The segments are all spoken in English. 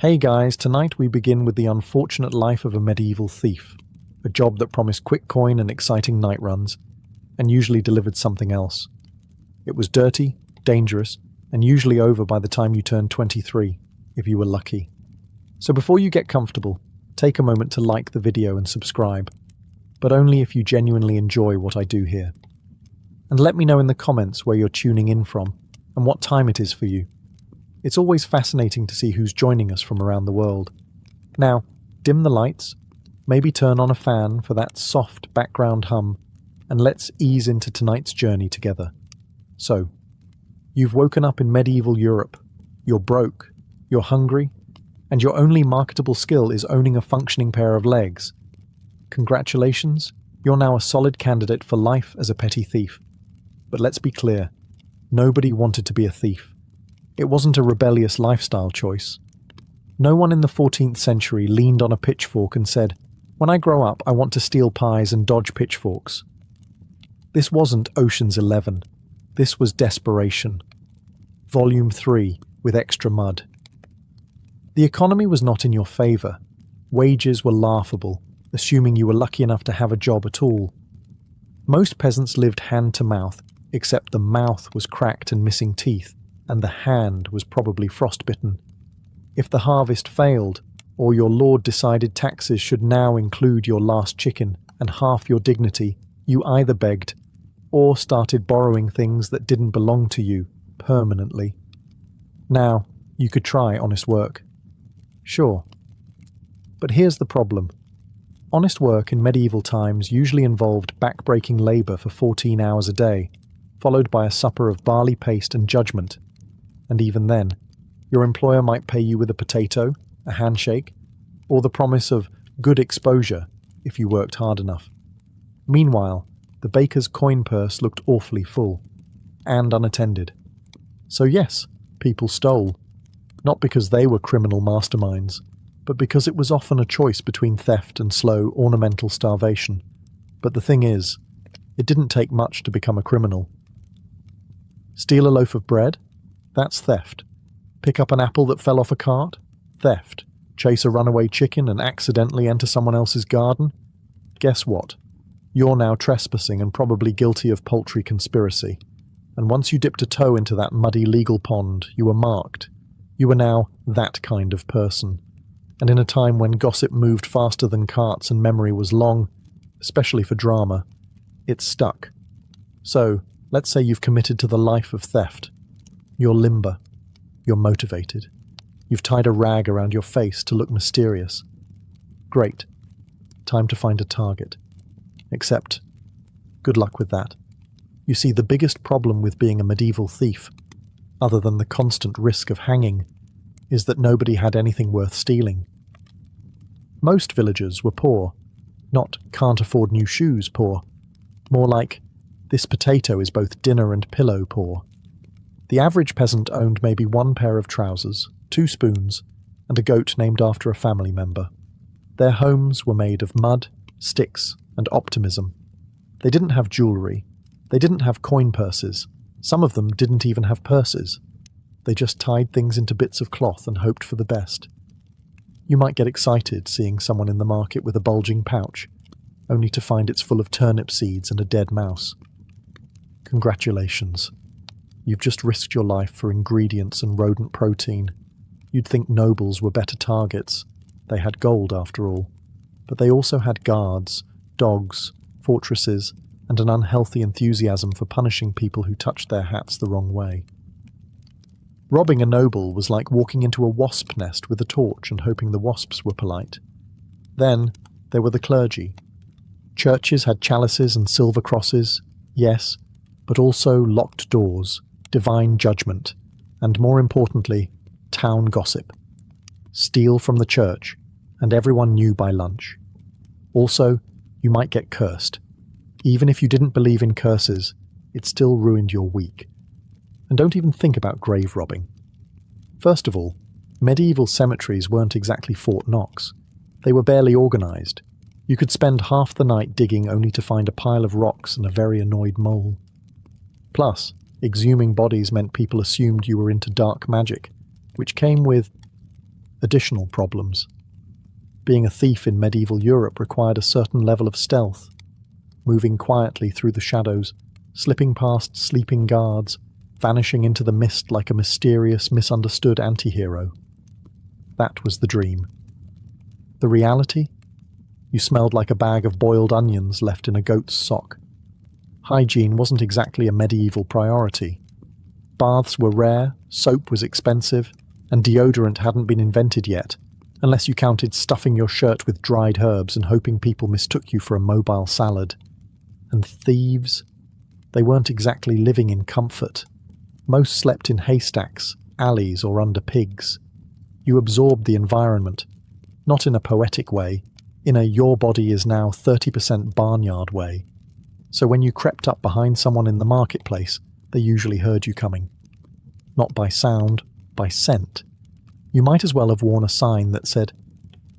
Hey guys, tonight we begin with the unfortunate life of a medieval thief, a job that promised quick coin and exciting night runs, and usually delivered something else. It was dirty, dangerous, and usually over by the time you turned 23, if you were lucky. So before you get comfortable, take a moment to like the video and subscribe, but only if you genuinely enjoy what I do here. And let me know in the comments where you're tuning in from, and what time it is for you. It's always fascinating to see who's joining us from around the world. Now, dim the lights, maybe turn on a fan for that soft background hum, and let's ease into tonight's journey together. So, you've woken up in medieval Europe, you're broke, you're hungry, and your only marketable skill is owning a functioning pair of legs. Congratulations, you're now a solid candidate for life as a petty thief. But let's be clear, nobody wanted to be a thief. It wasn't a rebellious lifestyle choice. No one in the 14th century leaned on a pitchfork and said, "When I grow up, I want to steal pies and dodge pitchforks." This wasn't Ocean's 11. This was desperation. Volume 3, with extra mud. The economy was not in your favour. Wages were laughable, assuming you were lucky enough to have a job at all. Most peasants lived hand to mouth, except the mouth was cracked and missing teeth, and the hand was probably frostbitten. If the harvest failed, or your lord decided taxes should now include your last chicken and half your dignity, you either begged, or started borrowing things that didn't belong to you, permanently. Now, you could try honest work. Sure. But here's the problem. Honest work in medieval times usually involved back-breaking labour for 14 hours a day, followed by a supper of barley paste and judgment. And even then, your employer might pay you with a potato, a handshake, or the promise of good exposure if you worked hard enough. Meanwhile, the baker's coin purse looked awfully full, and unattended. So yes, people stole, not because they were criminal masterminds, but because it was often a choice between theft and slow, ornamental starvation. But the thing is, it didn't take much to become a criminal. Steal a loaf of bread? That's theft. Pick up an apple that fell off a cart? Theft. Chase a runaway chicken and accidentally enter someone else's garden? Guess what? You're now trespassing and probably guilty of poultry conspiracy. And once you dipped a toe into that muddy legal pond, you were marked. You were now that kind of person. And in a time when gossip moved faster than carts and memory was long, especially for drama, it stuck. So, let's say you've committed to the life of theft. You're limber. You're motivated. You've tied a rag around your face to look mysterious. Great. Time to find a target. Except, good luck with that. You see, the biggest problem with being a medieval thief, other than the constant risk of hanging, is that nobody had anything worth stealing. Most villagers were poor. Not can't afford new shoes poor. More like, this potato is both dinner and pillow poor. The average peasant owned maybe one pair of trousers, 2 spoons, and a goat named after a family member. Their homes were made of mud, sticks, and optimism. They didn't have jewellery. They didn't have coin purses. Some of them didn't even have purses. They just tied things into bits of cloth and hoped for the best. You might get excited seeing someone in the market with a bulging pouch, only to find it's full of turnip seeds and a dead mouse. Congratulations. You've just risked your life for ingredients and rodent protein. You'd think nobles were better targets. They had gold, after all. But they also had guards, dogs, fortresses, and an unhealthy enthusiasm for punishing people who touched their hats the wrong way. Robbing a noble was like walking into a wasp nest with a torch and hoping the wasps were polite. Then, there were the clergy. Churches had chalices and silver crosses, yes, but also locked doors, divine judgment, and more importantly, town gossip. Steal from the church, and everyone knew by lunch. Also, you might get cursed. Even if you didn't believe in curses, it still ruined your week. And don't even think about grave robbing. First of all, medieval cemeteries weren't exactly Fort Knox. They were barely organised. You could spend half the night digging only to find a pile of rocks and a very annoyed mole. Plus, exhuming bodies meant people assumed you were into dark magic, which came with additional problems. Being a thief in medieval Europe required a certain level of stealth, moving quietly through the shadows, slipping past sleeping guards, vanishing into the mist like a mysterious, misunderstood anti-hero. That was the dream. The reality? You smelled like a bag of boiled onions left in a goat's sock. Hygiene wasn't exactly a medieval priority. Baths were rare, soap was expensive, and deodorant hadn't been invented yet, unless you counted stuffing your shirt with dried herbs and hoping people mistook you for a mobile salad. And thieves? They weren't exactly living in comfort. Most slept in haystacks, alleys, or under pigs. You absorbed the environment, not in a poetic way, in a your body is now 30% barnyard way. So when you crept up behind someone in the marketplace, they usually heard you coming. Not by sound, by scent. You might as well have worn a sign that said,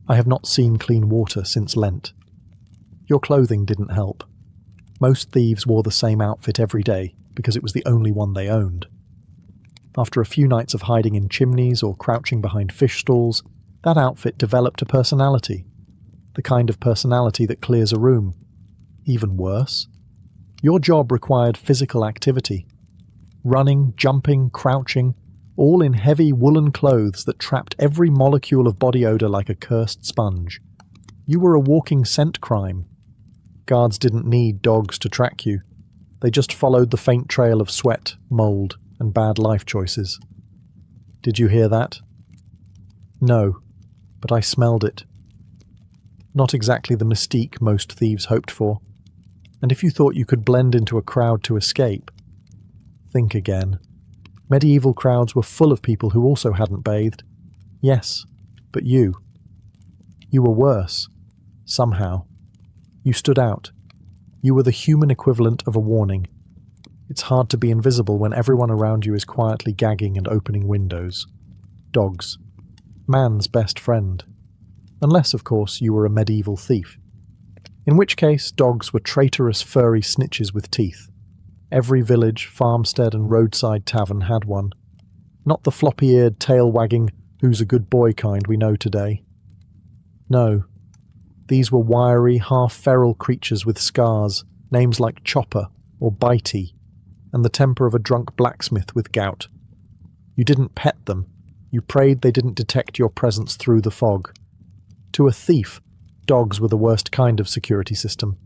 "I have not seen clean water since Lent." Your clothing didn't help. Most thieves wore the same outfit every day because it was the only one they owned. After a few nights of hiding in chimneys or crouching behind fish stalls, that outfit developed a personality. The kind of personality that clears a room. Even worse. Your job required physical activity. Running, jumping, crouching, all in heavy woolen clothes that trapped every molecule of body odor like a cursed sponge. You were a walking scent crime. Guards didn't need dogs to track you. They just followed the faint trail of sweat, mold, and bad life choices. Did you hear that? No, but I smelled it. Not exactly the mystique most thieves hoped for. And if you thought you could blend into a crowd to escape, think again. Medieval crowds were full of people who also hadn't bathed. Yes, but you. You were worse. Somehow. You stood out. You were the human equivalent of a warning. It's hard to be invisible when everyone around you is quietly gagging and opening windows. Dogs. Man's best friend. Unless, of course, you were a medieval thief. In which case, dogs were traitorous furry snitches with teeth. Every village, farmstead and roadside tavern had one. Not the floppy-eared, tail-wagging, who's a good boy kind we know today. No. These were wiry, half-feral creatures with scars, names like Chopper or Bitey, and the temper of a drunk blacksmith with gout. You didn't pet them. You prayed they didn't detect your presence through the fog. To a thief, dogs were the worst kind of security system.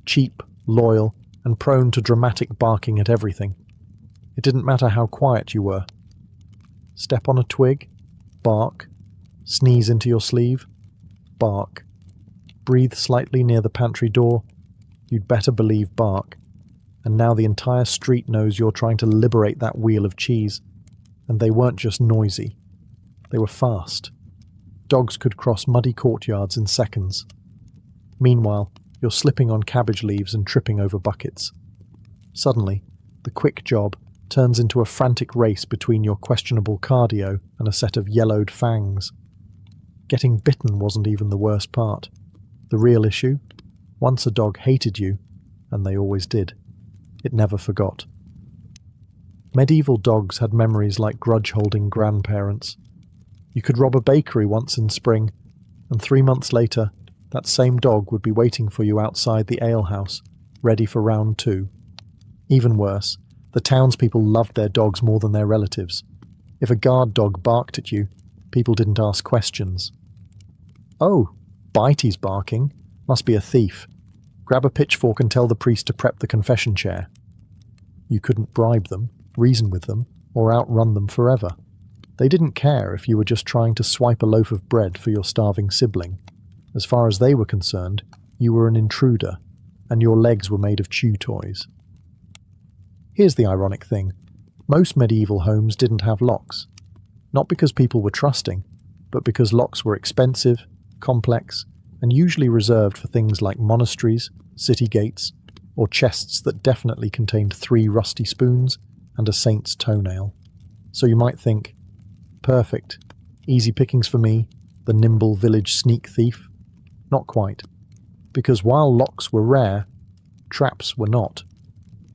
Cheap, loyal, and prone to dramatic barking at everything. It didn't matter how quiet you were. Step on a twig? Bark. Sneeze into your sleeve? Bark. Breathe slightly near the pantry door? You'd better believe bark. And now the entire street knows you're trying to liberate that wheel of cheese. And they weren't just noisy. They were fast. Dogs could cross muddy courtyards in seconds. Meanwhile, you're slipping on cabbage leaves and tripping over buckets. Suddenly, the quick job turns into a frantic race between your questionable cardio and a set of yellowed fangs. Getting bitten wasn't even the worst part. The real issue? Once a dog hated you, and they always did. It never forgot. Medieval dogs had memories like grudge-holding grandparents. You could rob a bakery once in spring, and 3 months later, that same dog would be waiting for you outside the alehouse, ready for round 2. Even worse, the townspeople loved their dogs more than their relatives. If a guard dog barked at you, people didn't ask questions. Oh, Bitey's barking. Must be a thief. Grab a pitchfork and tell the priest to prep the confession chair. You couldn't bribe them, reason with them, or outrun them forever. They didn't care if you were just trying to swipe a loaf of bread for your starving sibling. As far as they were concerned, you were an intruder, and your legs were made of chew toys. Here's the ironic thing. Most medieval homes didn't have locks. Not because people were trusting, but because locks were expensive, complex, and usually reserved for things like monasteries, city gates, or chests that definitely contained 3 rusty spoons and a saint's toenail. So you might think, perfect, easy pickings for me, the nimble village sneak thief. Not quite. Because while locks were rare, traps were not.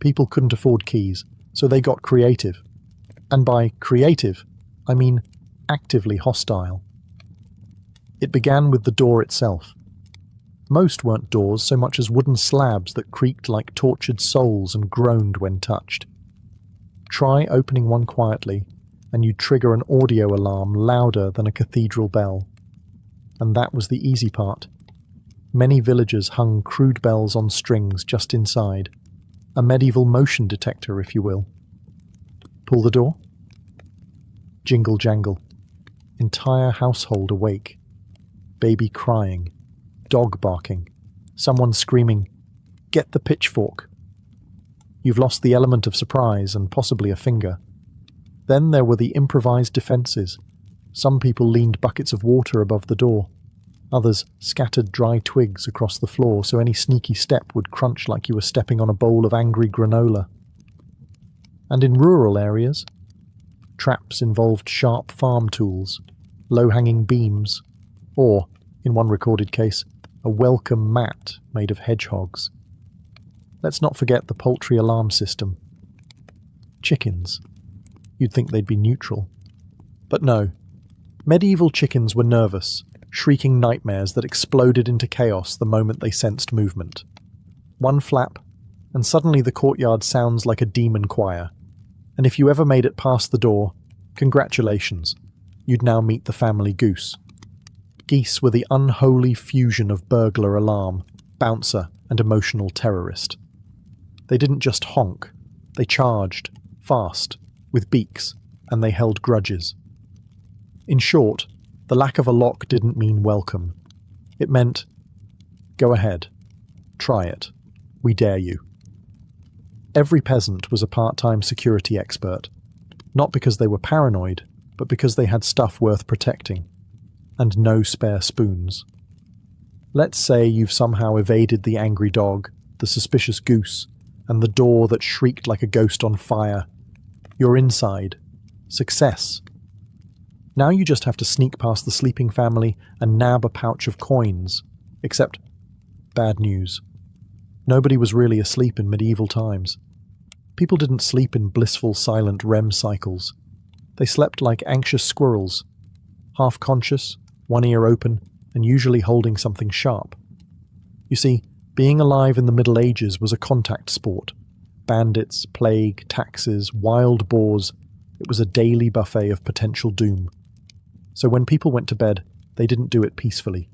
People couldn't afford keys, so they got creative. And by creative, I mean actively hostile. It began with the door itself. Most weren't doors so much as wooden slabs that creaked like tortured souls and groaned when touched. Try opening one quietly, and you'd trigger an audio alarm louder than a cathedral bell. And that was the easy part. Many villagers hung crude bells on strings just inside. A medieval motion detector, if you will. Pull the door. Jingle jangle. Entire household awake. Baby crying. Dog barking. Someone screaming, "Get the pitchfork." You've lost the element of surprise and possibly a finger. Then there were the improvised defences. Some people leaned buckets of water above the door. Others scattered dry twigs across the floor so any sneaky step would crunch like you were stepping on a bowl of angry granola. And in rural areas, traps involved sharp farm tools, low-hanging beams, or, in one recorded case, a welcome mat made of hedgehogs. Let's not forget the poultry alarm system. Chickens. You'd think they'd be neutral. But no. Medieval chickens were nervous, shrieking nightmares that exploded into chaos the moment they sensed movement. One flap, and suddenly the courtyard sounds like a demon choir. And if you ever made it past the door, congratulations, you'd now meet the family goose. Geese were the unholy fusion of burglar alarm, bouncer, and emotional terrorist. They didn't just honk, they charged, fast, with beaks, and they held grudges. In short, the lack of a lock didn't mean welcome. It meant, go ahead, try it, we dare you. Every peasant was a part-time security expert, not because they were paranoid, but because they had stuff worth protecting, and no spare spoons. Let's say you've somehow evaded the angry dog, the suspicious goose, and the door that shrieked like a ghost on fire. You're inside. Success. Now you just have to sneak past the sleeping family and nab a pouch of coins. Except, bad news. Nobody was really asleep in medieval times. People didn't sleep in blissful, silent REM cycles. They slept like anxious squirrels, half conscious, one ear open, and usually holding something sharp. You see, being alive in the Middle Ages was a contact sport. Bandits, plague, taxes, wild boars. It was a daily buffet of potential doom. So when people went to bed, they didn't do it peacefully.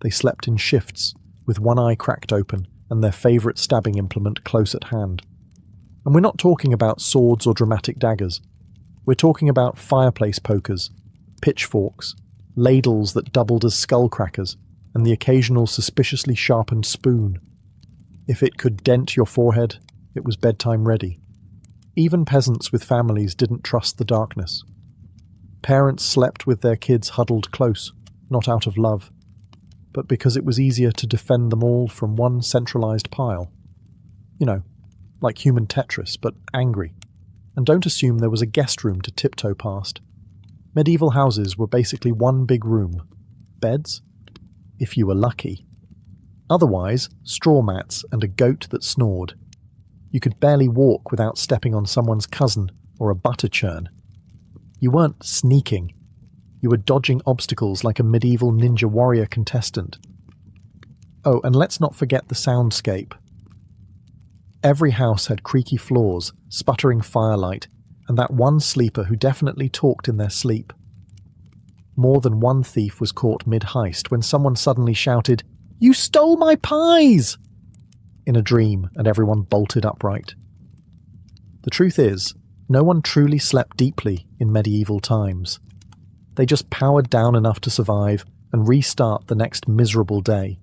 They slept in shifts, with one eye cracked open and their favourite stabbing implement close at hand. And we're not talking about swords or dramatic daggers. We're talking about fireplace pokers, pitchforks, ladles that doubled as skull crackers, and the occasional suspiciously sharpened spoon. If it could dent your forehead, it was bedtime ready. Even peasants with families didn't trust the darkness. Parents slept with their kids huddled close, not out of love, but because it was easier to defend them all from one centralized pile. You know, like human Tetris, but angry. And don't assume there was a guest room to tiptoe past. Medieval houses were basically one big room. Beds? If you were lucky. Otherwise, straw mats and a goat that snored. You could barely walk without stepping on someone's cousin or a butter churn. You weren't sneaking. You were dodging obstacles like a medieval ninja warrior contestant. Oh, and let's not forget the soundscape. Every house had creaky floors, sputtering firelight, and that one sleeper who definitely talked in their sleep. More than one thief was caught mid-heist when someone suddenly shouted, "You stole my pies!" in a dream, and everyone bolted upright. The truth is, no one truly slept deeply in medieval times. They just powered down enough to survive and restart the next miserable day.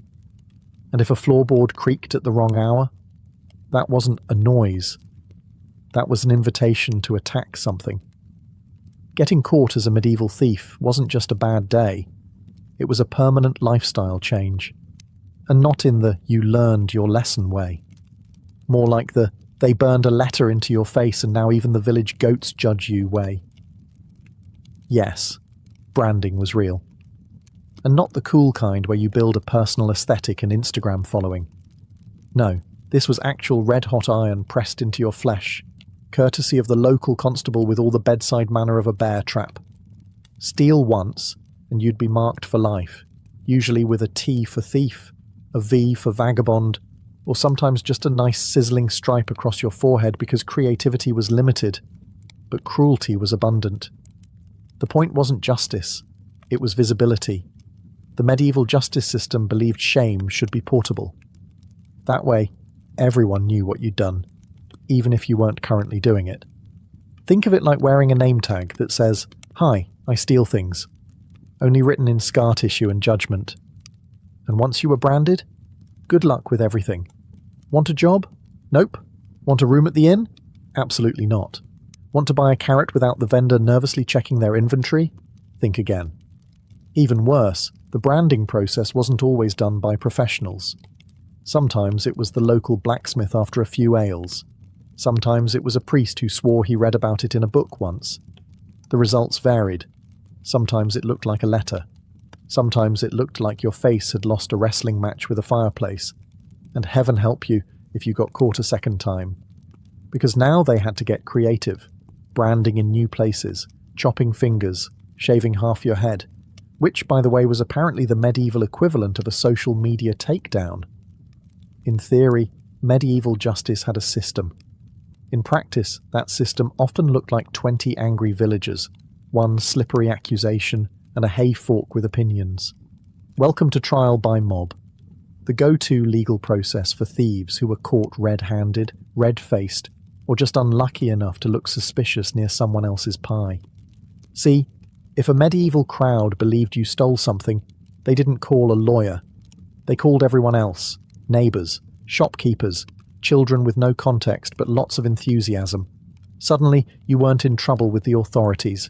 And if a floorboard creaked at the wrong hour, that wasn't a noise. That was an invitation to attack something. Getting caught as a medieval thief wasn't just a bad day. It was a permanent lifestyle change. And not in the "you learned your lesson" way. More like the "they burned a letter into your face and now even the village goats judge you" way. Yes, branding was real. And not the cool kind where you build a personal aesthetic and Instagram following. No, this was actual red-hot iron pressed into your flesh, courtesy of the local constable with all the bedside manner of a bear trap. Steal once, and you'd be marked for life, usually with a T for thief, a V for vagabond, or sometimes just a nice sizzling stripe across your forehead because creativity was limited, but cruelty was abundant. The point wasn't justice, it was visibility. The medieval justice system believed shame should be portable. That way, everyone knew what you'd done, even if you weren't currently doing it. Think of it like wearing a name tag that says, "Hi, I steal things," only written in scar tissue and judgment. And once you were branded, good luck with everything. Want a job? Nope. Want a room at the inn? Absolutely not. Want to buy a carrot without the vendor nervously checking their inventory? Think again. Even worse, the branding process wasn't always done by professionals. Sometimes it was the local blacksmith after a few ales. Sometimes it was a priest who swore he read about it in a book once. The results varied. Sometimes it looked like a letter. Sometimes it looked like your face had lost a wrestling match with a fireplace. And heaven help you if you got caught a second time. Because now they had to get creative, branding in new places, chopping fingers, shaving half your head, which, by the way, was apparently the medieval equivalent of a social media takedown. In theory, medieval justice had a system. In practice, that system often looked like 20 angry villagers, one slippery accusation, and a hay fork with opinions. Welcome to trial by mob, the go-to legal process for thieves who were caught red-handed, red-faced, or just unlucky enough to look suspicious near someone else's pie. See, if a medieval crowd believed you stole something, they didn't call a lawyer. They called everyone else, neighbours, shopkeepers, children with no context but lots of enthusiasm. Suddenly, you weren't in trouble with the authorities.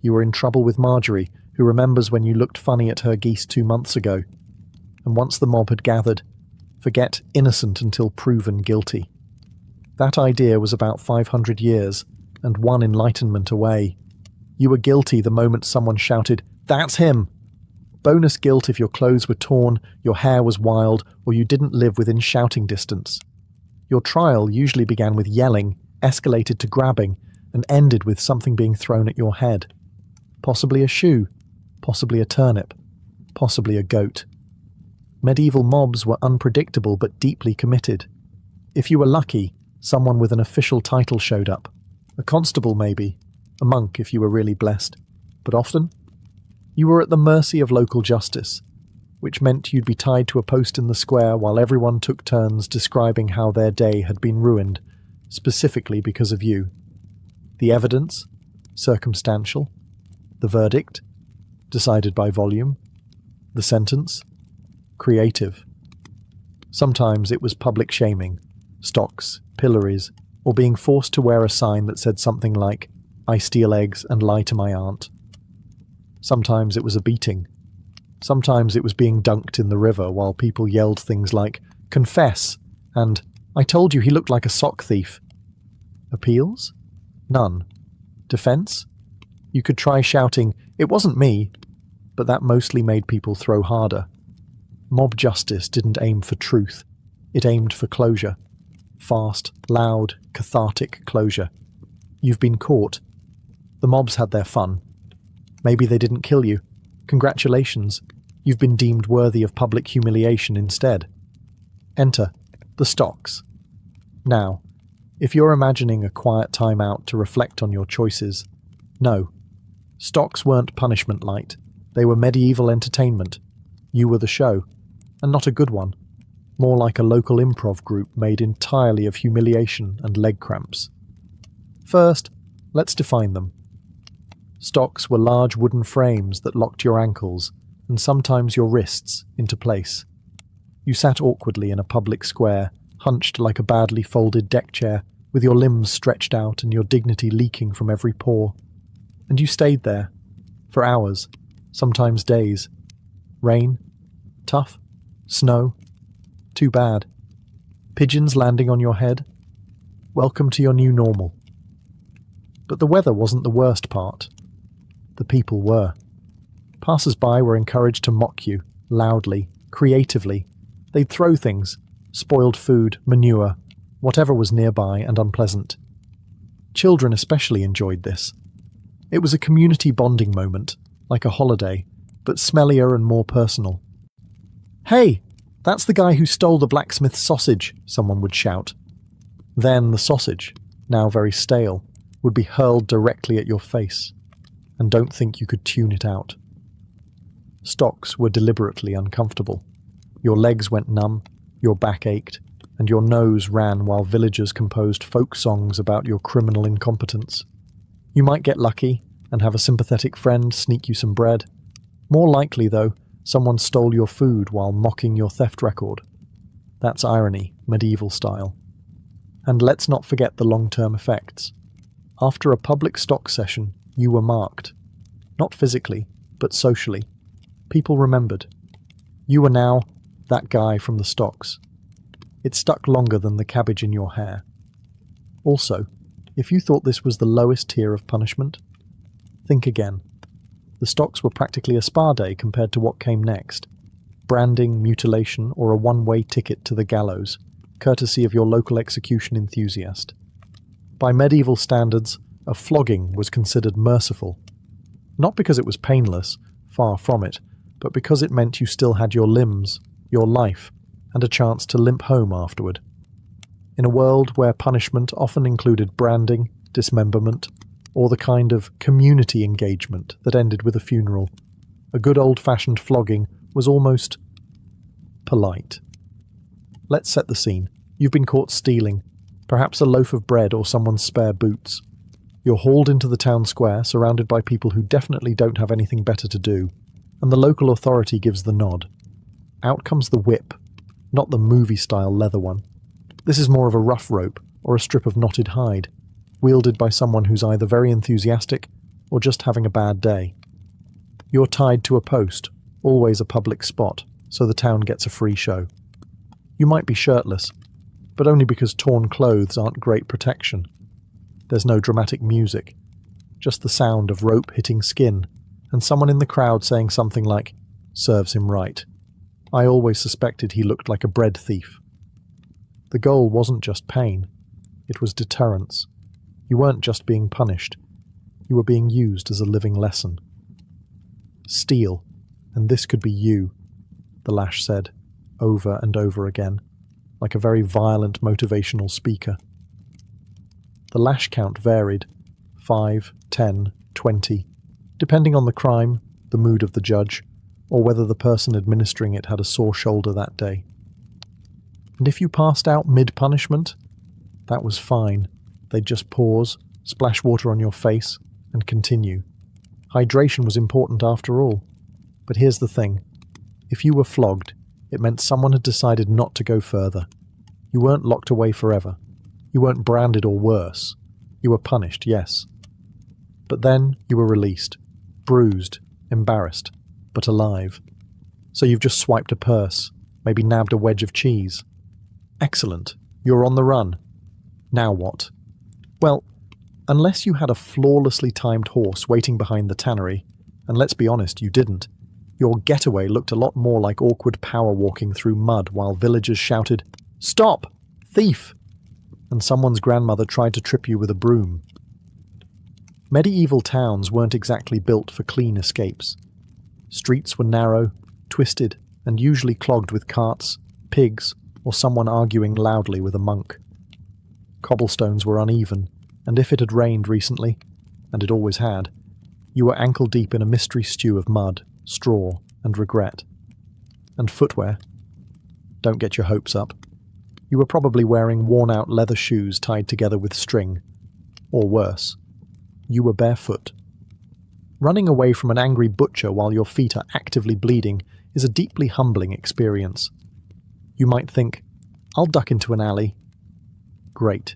You were in trouble with Marjorie, who remembers when you looked funny at her geese 2 months ago. And once the mob had gathered, forget innocent until proven guilty. That idea was about 500 years, and one enlightenment away. You were guilty the moment someone shouted, "That's him!" Bonus guilt if your clothes were torn, your hair was wild, or you didn't live within shouting distance. Your trial usually began with yelling, escalated to grabbing, and ended with something being thrown at your head. Possibly a shoe, possibly a turnip, possibly a goat. Medieval mobs were unpredictable but deeply committed. If you were lucky, someone with an official title showed up. A constable maybe, a monk if you were really blessed. But often, you were at the mercy of local justice, which meant you'd be tied to a post in the square while everyone took turns describing how their day had been ruined, specifically because of you. The evidence? Circumstantial. The verdict? Decided by volume. The sentence? Creative. Sometimes it was public shaming, stocks, pillories, or being forced to wear a sign that said something like, "I steal eggs and lie to my aunt." Sometimes it was a beating. Sometimes it was being dunked in the river while people yelled things like, "Confess!" and "I told you he looked like a sock thief." Appeals? None. Defense? You could try shouting, "It wasn't me," but that mostly made people throw harder. Mob justice didn't aim for truth. It aimed for closure. Fast, loud, cathartic closure. You've been caught. The mobs had their fun. Maybe they didn't kill you. Congratulations. You've been deemed worthy of public humiliation instead. Enter the stocks. Now, if you're imagining a quiet time out to reflect on your choices, no. Stocks weren't punishment light. They were medieval entertainment. You were the show. And not a good one. More like a local improv group made entirely of humiliation and leg cramps. First, let's define them. Stocks were large wooden frames that locked your ankles, and sometimes your wrists, into place. You sat awkwardly in a public square, hunched like a badly folded deck chair, with your limbs stretched out and your dignity leaking from every pore. And you stayed there, for hours, sometimes days. Rain? Tough? Snow? Too bad. Pigeons landing on your head? Welcome to your new normal. But the weather wasn't the worst part. The people were. Passers-by were encouraged to mock you, loudly, creatively. They'd throw things, spoiled food, manure, whatever was nearby and unpleasant. Children especially enjoyed this. It was a community bonding moment, like a holiday, but smellier and more personal. "Hey, that's the guy who stole the blacksmith's sausage," someone would shout. Then the sausage, now very stale, would be hurled directly at your face, and don't think you could tune it out. Stocks were deliberately uncomfortable. Your legs went numb, your back ached, and your nose ran while villagers composed folk songs about your criminal incompetence. You might get lucky and have a sympathetic friend sneak you some bread. More likely, though, someone stole your food while mocking your theft record. That's irony, medieval style. And let's not forget the long-term effects. After a public stock session, you were marked. Not physically, but socially. People remembered. You were now that guy from the stocks. It stuck longer than the cabbage in your hair. Also, if you thought this was the lowest tier of punishment, think again. The stocks were practically a spa day compared to what came next. Branding, mutilation, or a one-way ticket to the gallows, courtesy of your local execution enthusiast. By medieval standards, a flogging was considered merciful. Not because it was painless, far from it, but because it meant you still had your limbs, your life, and a chance to limp home afterward. In a world where punishment often included branding, dismemberment, or the kind of community engagement that ended with a funeral, a good old-fashioned flogging was almost polite. Let's set the scene. You've been caught stealing, perhaps a loaf of bread or someone's spare boots. You're hauled into the town square, surrounded by people who definitely don't have anything better to do, and the local authority gives the nod. Out comes the whip, not the movie-style leather one. This is more of a rough rope or a strip of knotted hide, wielded by someone who's either very enthusiastic or just having a bad day. You're tied to a post, always a public spot, so the town gets a free show. You might be shirtless, but only because torn clothes aren't great protection. There's no dramatic music, just the sound of rope hitting skin, and someone in the crowd saying something like, "Serves him right." I always suspected he looked like a bread thief. The goal wasn't just pain, it was deterrence. You weren't just being punished, you were being used as a living lesson. "Steal, and this could be you," the lash said, over and over again, like a very violent motivational speaker. The lash count varied, 5, 10, 20, depending on the crime, the mood of the judge, or whether the person administering it had a sore shoulder that day. And if you passed out mid-punishment, that was fine. They'd just pause, splash water on your face, and continue. Hydration was important after all. But here's the thing. If you were flogged, it meant someone had decided not to go further. You weren't locked away forever. You weren't branded or worse. You were punished, yes. But then you were released, bruised, embarrassed, but alive. So you've just swiped a purse, maybe nabbed a wedge of cheese. Excellent. You're on the run. Now what? Well, unless you had a flawlessly timed horse waiting behind the tannery, and let's be honest, you didn't, your getaway looked a lot more like awkward power walking through mud while villagers shouted, "Stop! Thief!" and someone's grandmother tried to trip you with a broom. Medieval towns weren't exactly built for clean escapes. Streets were narrow, twisted, and usually clogged with carts, pigs, or someone arguing loudly with a monk. Cobblestones were uneven, and if it had rained recently, and it always had, you were ankle-deep in a mystery stew of mud, straw, and regret. And footwear. Don't get your hopes up. You were probably wearing worn-out leather shoes tied together with string. Or worse, you were barefoot. Running away from an angry butcher while your feet are actively bleeding is a deeply humbling experience. You might think, "I'll duck into an alley." Great.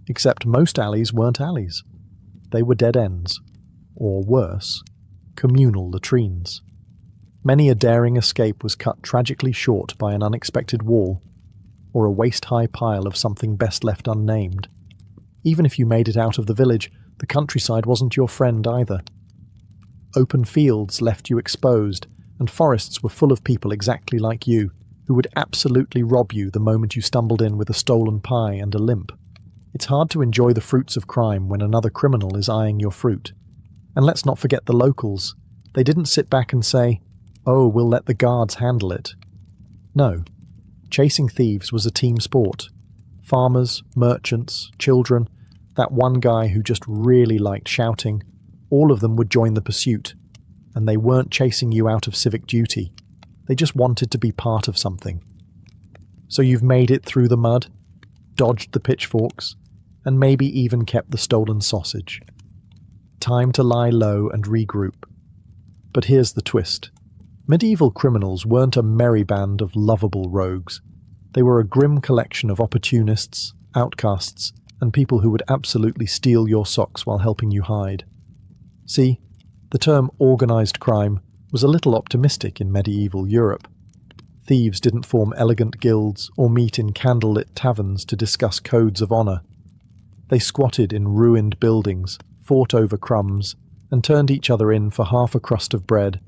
Except most alleys weren't alleys. They were dead ends. Or worse, communal latrines. Many a daring escape was cut tragically short by an unexpected wall, or a waist-high pile of something best left unnamed. Even if you made it out of the village, the countryside wasn't your friend either. Open fields left you exposed, and forests were full of people exactly like you, who would absolutely rob you the moment you stumbled in with a stolen pie and a limp. It's hard to enjoy the fruits of crime when another criminal is eyeing your fruit. And let's not forget the locals. They didn't sit back and say, "Oh, we'll let the guards handle it." No. Chasing thieves was a team sport. Farmers, merchants, children, that one guy who just really liked shouting, all of them would join the pursuit. And they weren't chasing you out of civic duty. They just wanted to be part of something. So you've made it through the mud, dodged the pitchforks, and maybe even kept the stolen sausage. Time to lie low and regroup. But here's the twist. Medieval criminals weren't a merry band of lovable rogues. They were a grim collection of opportunists, outcasts, and people who would absolutely steal your socks while helping you hide. See, the term organised crime was a little optimistic in medieval Europe. Thieves didn't form elegant guilds or meet in candlelit taverns to discuss codes of honour. They squatted in ruined buildings, fought over crumbs, and turned each other in for half a crust of bread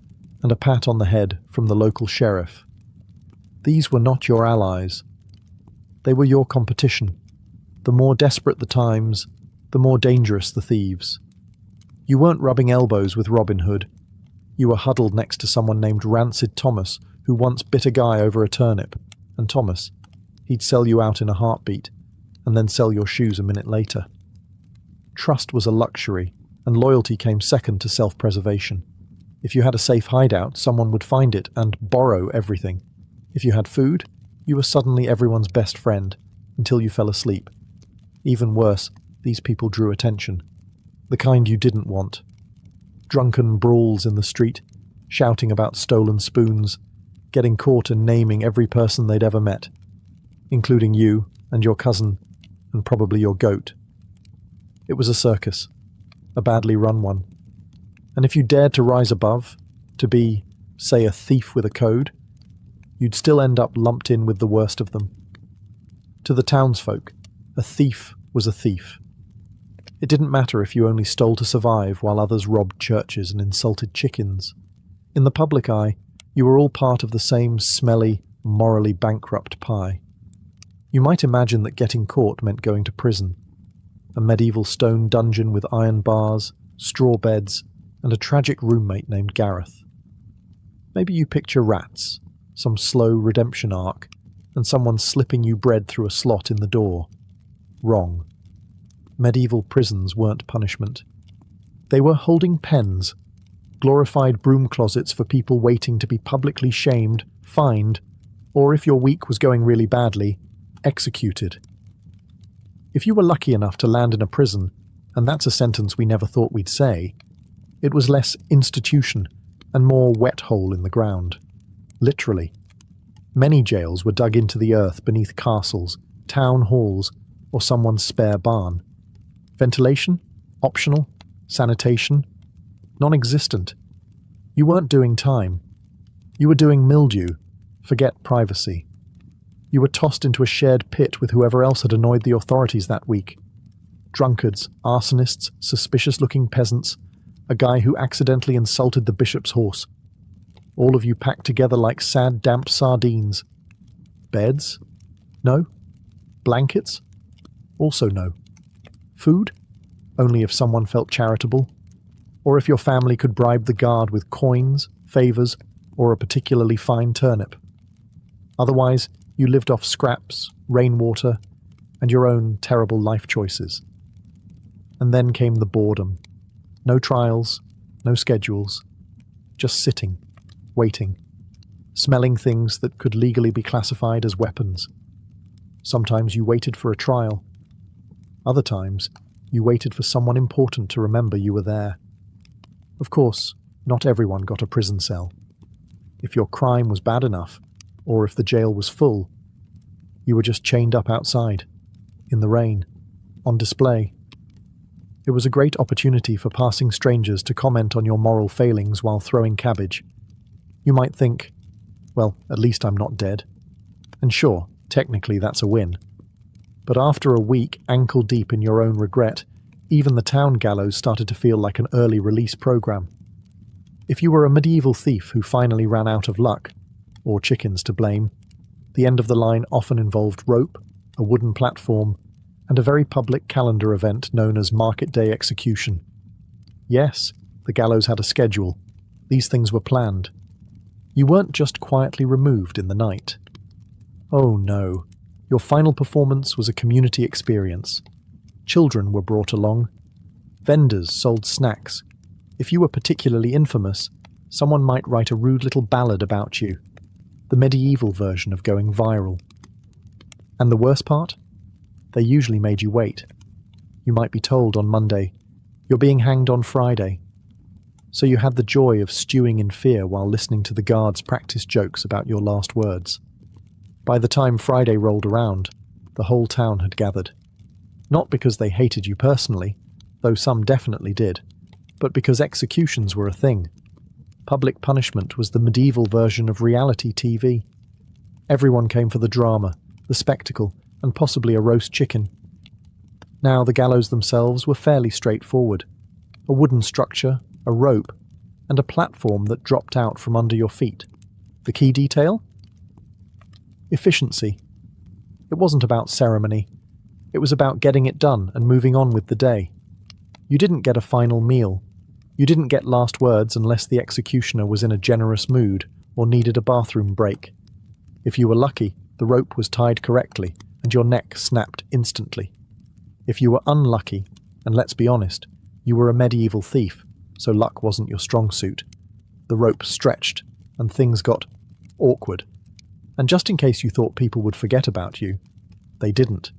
and a pat on the head from the local sheriff. These were not your allies. They were your competition. The more desperate the times, the more dangerous the thieves. You weren't rubbing elbows with Robin Hood. You were huddled next to someone named Rancid Thomas, who once bit a guy over a turnip. And Thomas, he'd sell you out in a heartbeat, and then sell your shoes a minute later. Trust was a luxury, and loyalty came second to self-preservation. If you had a safe hideout, someone would find it and borrow everything. If you had food, you were suddenly everyone's best friend, until you fell asleep. Even worse, these people drew attention. The kind you didn't want. Drunken brawls in the street, shouting about stolen spoons, getting caught and naming every person they'd ever met, including you and your cousin and probably your goat. It was a circus, a badly run one. And if you dared to rise above, to be, say, a thief with a code, you'd still end up lumped in with the worst of them. To the townsfolk, a thief was a thief. It didn't matter if you only stole to survive while others robbed churches and insulted chickens. In the public eye, you were all part of the same smelly, morally bankrupt pie. You might imagine that getting caught meant going to prison. A medieval stone dungeon with iron bars, straw beds, and a tragic roommate named Gareth. Maybe you picture rats, some slow redemption arc, and someone slipping you bread through a slot in the door. Wrong. Medieval prisons weren't punishment. They were holding pens, glorified broom closets for people waiting to be publicly shamed, fined, or if your week was going really badly, executed. If you were lucky enough to land in a prison, and that's a sentence we never thought we'd say, it was less institution and more wet hole in the ground. Literally. Many jails were dug into the earth beneath castles, town halls, or someone's spare barn. Ventilation? Optional? Sanitation? Non-existent. You weren't doing time. You were doing mildew. Forget privacy. You were tossed into a shared pit with whoever else had annoyed the authorities that week. Drunkards, arsonists, suspicious-looking peasants, a guy who accidentally insulted the bishop's horse. All of you packed together like sad, damp sardines. Beds? No. Blankets? Also no. Food? Only if someone felt charitable. Or if your family could bribe the guard with coins, favours, or a particularly fine turnip. Otherwise, you lived off scraps, rainwater, and your own terrible life choices. And then came the boredom. No trials, no schedules, just sitting, waiting, smelling things that could legally be classified as weapons. Sometimes you waited for a trial. Other times, you waited for someone important to remember you were there. Of course, not everyone got a prison cell. If your crime was bad enough, or if the jail was full, you were just chained up outside, in the rain, on display. It was a great opportunity for passing strangers to comment on your moral failings while throwing cabbage. You might think, well, at least I'm not dead. And sure, technically that's a win. But after a week ankle-deep in your own regret, even the town gallows started to feel like an early release program. If you were a medieval thief who finally ran out of luck, or chickens to blame, the end of the line often involved rope, a wooden platform, and a very public calendar event known as Market Day Execution. Yes, the gallows had a schedule. These things were planned. You weren't just quietly removed in the night. Oh no. Your final performance was a community experience. Children were brought along. Vendors sold snacks. If you were particularly infamous, someone might write a rude little ballad about you. The medieval version of going viral. And the worst part? They usually made you wait. You might be told on Monday, "You're being hanged on Friday." So you had the joy of stewing in fear while listening to the guards practice jokes about your last words. By the time Friday rolled around, the whole town had gathered. Not because they hated you personally, though some definitely did, but because executions were a thing. Public punishment was the medieval version of reality TV. Everyone came for the drama, the spectacle, and possibly a roast chicken. Now the gallows themselves were fairly straightforward. A wooden structure, a rope, and a platform that dropped out from under your feet. The key detail? Efficiency. It wasn't about ceremony. It was about getting it done and moving on with the day. You didn't get a final meal. You didn't get last words unless the executioner was in a generous mood or needed a bathroom break. If you were lucky, the rope was tied correctly and your neck snapped instantly. If you were unlucky, and let's be honest, you were a medieval thief, so luck wasn't your strong suit, the rope stretched and things got awkward. And just in case you thought people would forget about you, they didn't.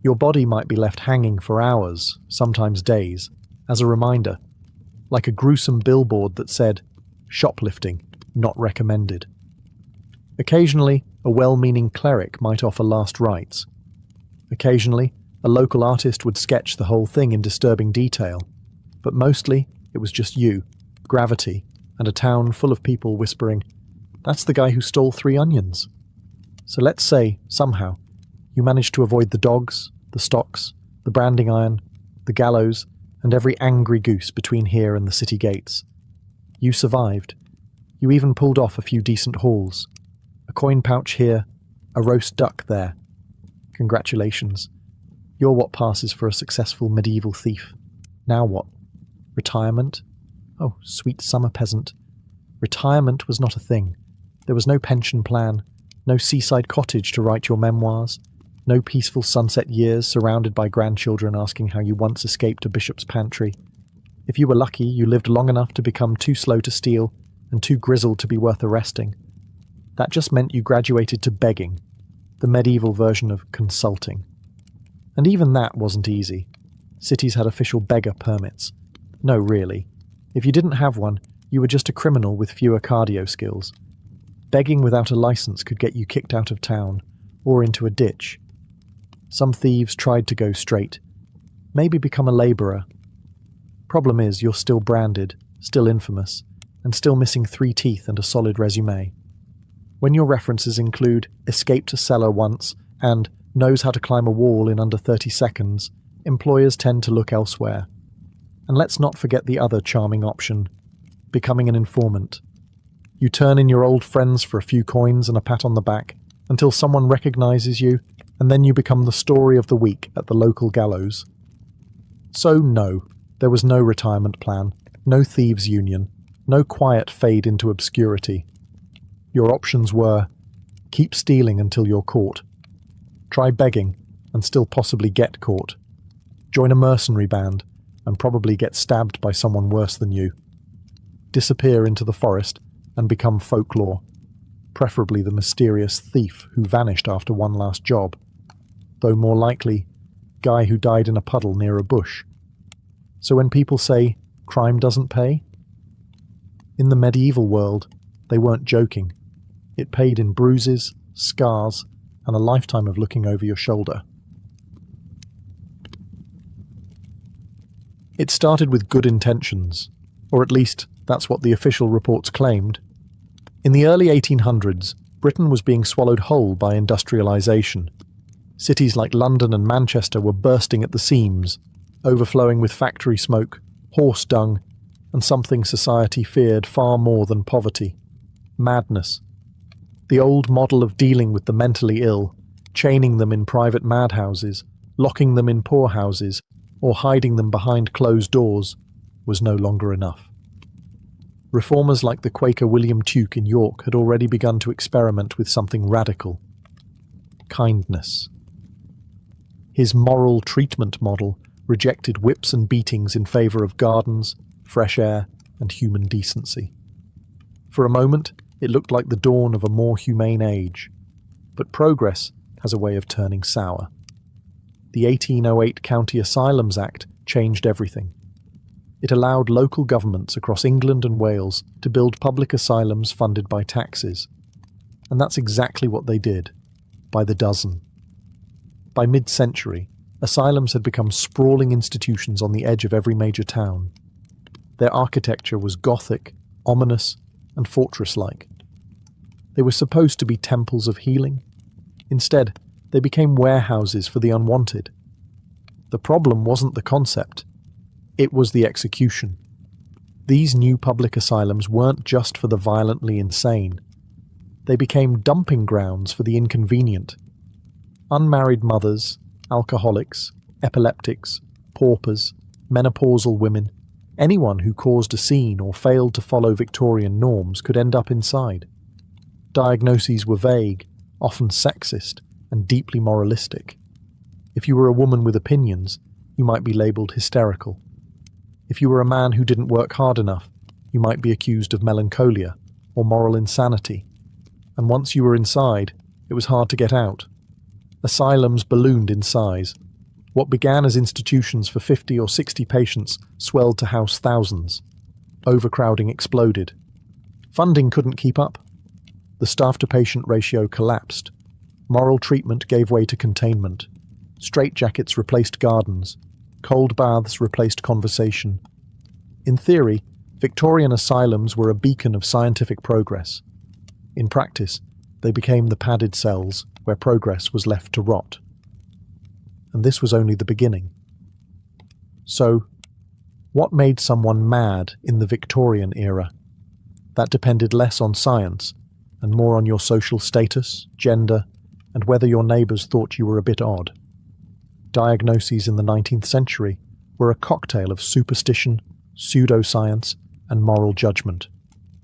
Your body might be left hanging for hours, sometimes days, as a reminder, like a gruesome billboard that said, "Shoplifting, not recommended." Occasionally, a well-meaning cleric might offer last rites. Occasionally, a local artist would sketch the whole thing in disturbing detail. But mostly, it was just you, gravity, and a town full of people whispering, "That's the guy who stole 3 onions." So let's say, somehow, you managed to avoid the dogs, the stocks, the branding iron, the gallows, and every angry goose between here and the city gates. You survived. You even pulled off a few decent hauls. A coin pouch here, a roast duck there. Congratulations. You're what passes for a successful medieval thief. Now what? Retirement? Oh, sweet summer peasant. Retirement was not a thing. There was no pension plan, no seaside cottage to write your memoirs, no peaceful sunset years surrounded by grandchildren asking how you once escaped a bishop's pantry. If you were lucky, you lived long enough to become too slow to steal and too grizzled to be worth arresting. That just meant you graduated to begging, the medieval version of consulting. And even that wasn't easy. Cities had official beggar permits. No, really. If you didn't have one, you were just a criminal with fewer cardio skills. Begging without a license could get you kicked out of town, or into a ditch. Some thieves tried to go straight. Maybe become a labourer. Problem is, you're still branded, still infamous, and still missing 3 teeth and a solid resume. When your references include escaped a cellar once and knows how to climb a wall in under 30 seconds, employers tend to look elsewhere. And let's not forget the other charming option, becoming an informant. You turn in your old friends for a few coins and a pat on the back until someone recognizes you, and then you become the story of the week at the local gallows. So no, there was no retirement plan, no thieves' union, no quiet fade into obscurity. Your options were, keep stealing until you're caught. Try begging and still possibly get caught. Join a mercenary band and probably get stabbed by someone worse than you. Disappear into the forest and become folklore, preferably the mysterious thief who vanished after one last job, though more likely, guy who died in a puddle near a bush. So when people say, crime doesn't pay? In the medieval world, they weren't joking. It paid in bruises, scars, and a lifetime of looking over your shoulder. It started with good intentions, or at least that's what the official reports claimed. In the early 1800s, Britain was being swallowed whole by industrialisation. Cities like London and Manchester were bursting at the seams, overflowing with factory smoke, horse dung, and something society feared far more than poverty: madness. The old model of dealing with the mentally ill, chaining them in private madhouses, locking them in poorhouses, or hiding them behind closed doors, was no longer enough. Reformers like the Quaker William Tuke in York had already begun to experiment with something radical: kindness. His moral treatment model rejected whips and beatings in favour of gardens, fresh air, and human decency. For a moment, it looked like the dawn of a more humane age, but progress has a way of turning sour. The 1808 County Asylums Act changed everything. It allowed local governments across England and Wales to build public asylums funded by taxes. And that's exactly what they did, by the dozen. By mid-century, asylums had become sprawling institutions on the edge of every major town. Their architecture was Gothic, ominous, and fortress-like. They were supposed to be temples of healing. Instead, they became warehouses for the unwanted. The problem wasn't the concept. It was the execution. These new public asylums weren't just for the violently insane. They became dumping grounds for the inconvenient. Unmarried mothers, alcoholics, epileptics, paupers, menopausal women, anyone who caused a scene or failed to follow Victorian norms could end up inside. Diagnoses were vague, often sexist, and deeply moralistic. If you were a woman with opinions, you might be labelled hysterical. If you were a man who didn't work hard enough, you might be accused of melancholia or moral insanity. And once you were inside, it was hard to get out. Asylums ballooned in size. What began as institutions for 50 or 60 patients swelled to house thousands. Overcrowding exploded. Funding couldn't keep up. The staff-to-patient ratio collapsed. Moral treatment gave way to containment. Straitjackets replaced gardens. Cold baths replaced conversation. In theory, Victorian asylums were a beacon of scientific progress. In practice, they became the padded cells where progress was left to rot. And this was only the beginning. So, what made someone mad in the Victorian era? That depended less on science and more on your social status, gender, and whether your neighbours thought you were a bit odd. Diagnoses in the 19th century were a cocktail of superstition, pseudoscience, and moral judgment.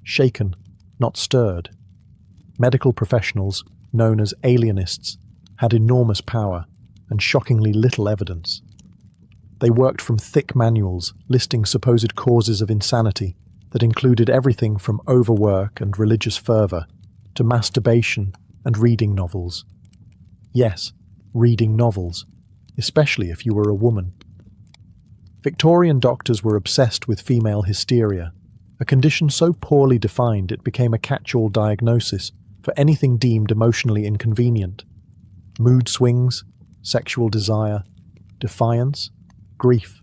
Shaken, not stirred. Medical professionals, known as alienists, had enormous power and shockingly little evidence. They worked from thick manuals listing supposed causes of insanity that included everything from overwork and religious fervour to masturbation and reading novels. Yes, reading novels, especially if you were a woman. Victorian doctors were obsessed with female hysteria, a condition so poorly defined it became a catch-all diagnosis for anything deemed emotionally inconvenient. Mood swings, sexual desire, defiance, grief.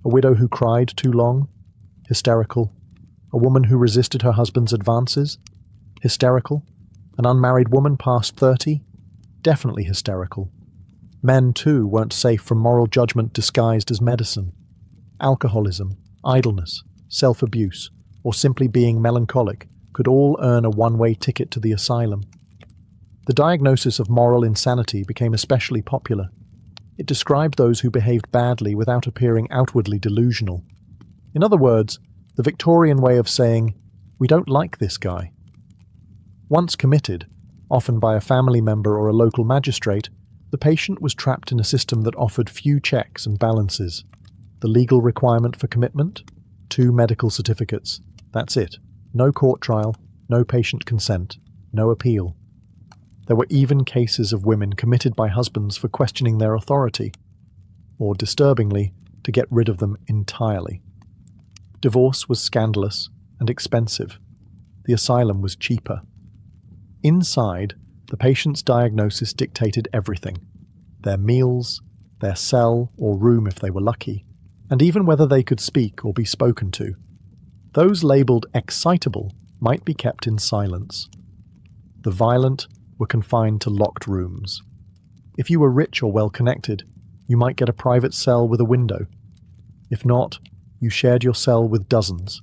A widow who cried too long, hysterical. A woman who resisted her husband's advances, hysterical. An unmarried woman past 30, definitely hysterical. Men, too, weren't safe from moral judgment disguised as medicine. Alcoholism, idleness, self-abuse, or simply being melancholic could all earn a one-way ticket to the asylum. The diagnosis of moral insanity became especially popular. It described those who behaved badly without appearing outwardly delusional. In other words, the Victorian way of saying, "We don't like this guy." Once committed, often by a family member or a local magistrate, the patient was trapped in a system that offered few checks and balances. The legal requirement for commitment? 2 medical certificates. That's it. No court trial, no patient consent, no appeal. There were even cases of women committed by husbands for questioning their authority, or, disturbingly, to get rid of them entirely. Divorce was scandalous and expensive. The asylum was cheaper. Inside, the patient's diagnosis dictated everything: their meals, their cell or room if they were lucky, and even whether they could speak or be spoken to. Those labelled excitable might be kept in silence. The violent were confined to locked rooms. If you were rich or well-connected, you might get a private cell with a window. If not, you shared your cell with dozens,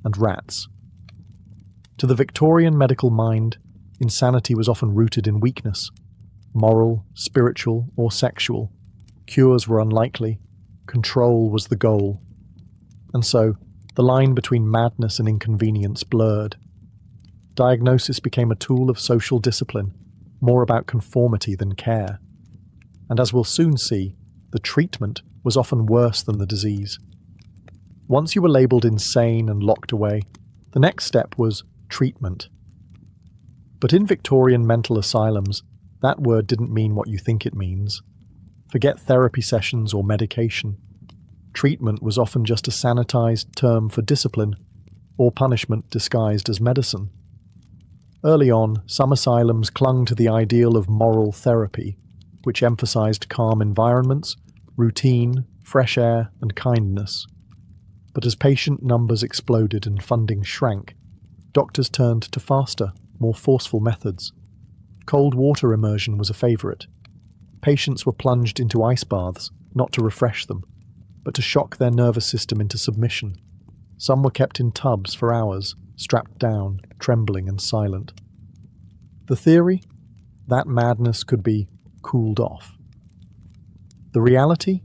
and rats. To the Victorian medical mind, insanity was often rooted in weakness, moral, spiritual, or sexual. Cures were unlikely. Control was the goal. And so, The line between madness and inconvenience blurred. Diagnosis became a tool of social discipline, more about conformity than care. And as we'll soon see, the treatment was often worse than the disease. Once you were labelled insane and locked away, the next step was treatment. But in Victorian mental asylums, that word didn't mean what you think it means. Forget therapy sessions or medication. Treatment was often just a sanitized term for discipline, or punishment disguised as medicine. Early on, some asylums clung to the ideal of moral therapy, which emphasized calm environments, routine, fresh air, and kindness. But as patient numbers exploded and funding shrank, doctors turned to faster, more forceful methods. Cold water immersion was a favorite. Patients were plunged into ice baths, not to refresh them, but to shock their nervous system into submission. Some were kept in tubs for hours, strapped down, trembling and silent. The theory? That madness could be cooled off. The reality?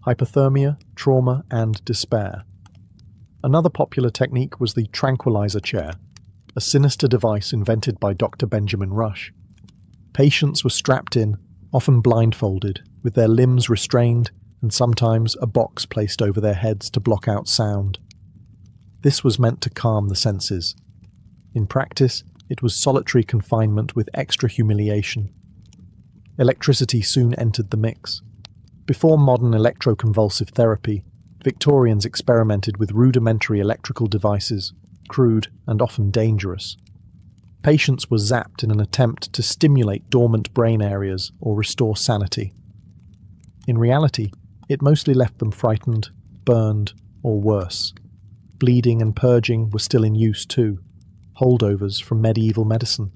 Hypothermia, trauma, and despair. Another popular technique was the tranquilizer chair, a sinister device invented by Dr. Benjamin Rush. Patients were strapped in, often blindfolded, with their limbs restrained, and sometimes a box placed over their heads to block out sound. This was meant to calm the senses. In practice, it was solitary confinement with extra humiliation. Electricity soon entered the mix. Before modern electroconvulsive therapy, Victorians experimented with rudimentary electrical devices, crude and often dangerous. Patients were zapped in an attempt to stimulate dormant brain areas or restore sanity. In reality, it mostly left them frightened, burned, or worse. Bleeding and purging were still in use too, holdovers from medieval medicine.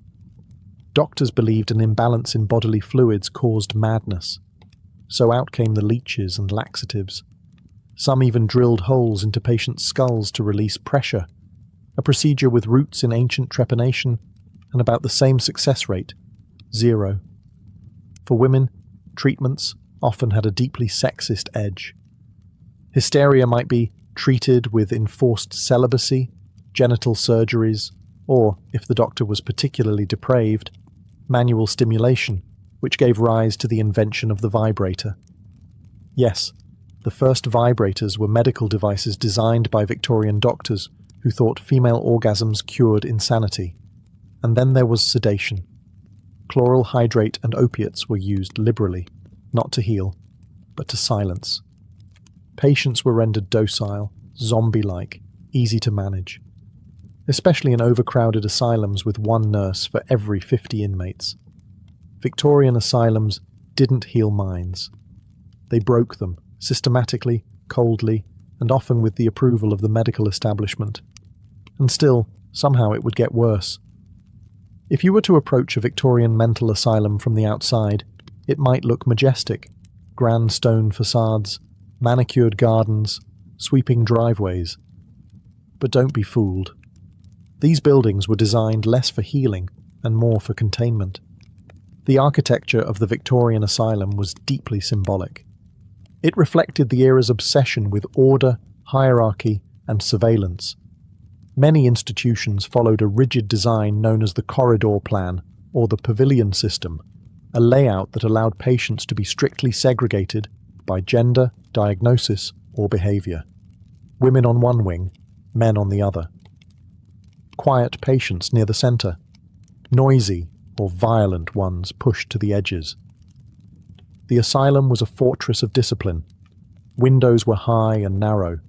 Doctors believed an imbalance in bodily fluids caused madness, so out came the leeches and laxatives. Some even drilled holes into patients' skulls to release pressure, a procedure with roots in ancient trepanation and about the same success rate, 0. For women, treatments often had a deeply sexist edge. Hysteria might be treated with enforced celibacy, genital surgeries, or, if the doctor was particularly depraved, manual stimulation, which gave rise to the invention of the vibrator. Yes, the first vibrators were medical devices designed by Victorian doctors who thought female orgasms cured insanity. And then there was sedation. Chloral hydrate and opiates were used liberally, not to heal, but to silence. Patients were rendered docile, zombie-like, easy to manage, especially in overcrowded asylums with one nurse for every 50 inmates. Victorian asylums didn't heal minds. They broke them, systematically, coldly, and often with the approval of the medical establishment. And still, somehow it would get worse. If you were to approach a Victorian mental asylum from the outside, it might look majestic. Grand stone facades, manicured gardens, sweeping driveways. But don't be fooled. These buildings were designed less for healing and more for containment. The architecture of the Victorian asylum was deeply symbolic. It reflected the era's obsession with order, hierarchy, and surveillance. Many institutions followed a rigid design known as the corridor plan or the pavilion system, a layout that allowed patients to be strictly segregated by gender, diagnosis, or behavior. Women on one wing, men on the other. Quiet patients near the center. Noisy or violent ones pushed to the edges. The asylum was a fortress of discipline. Windows were high and narrow,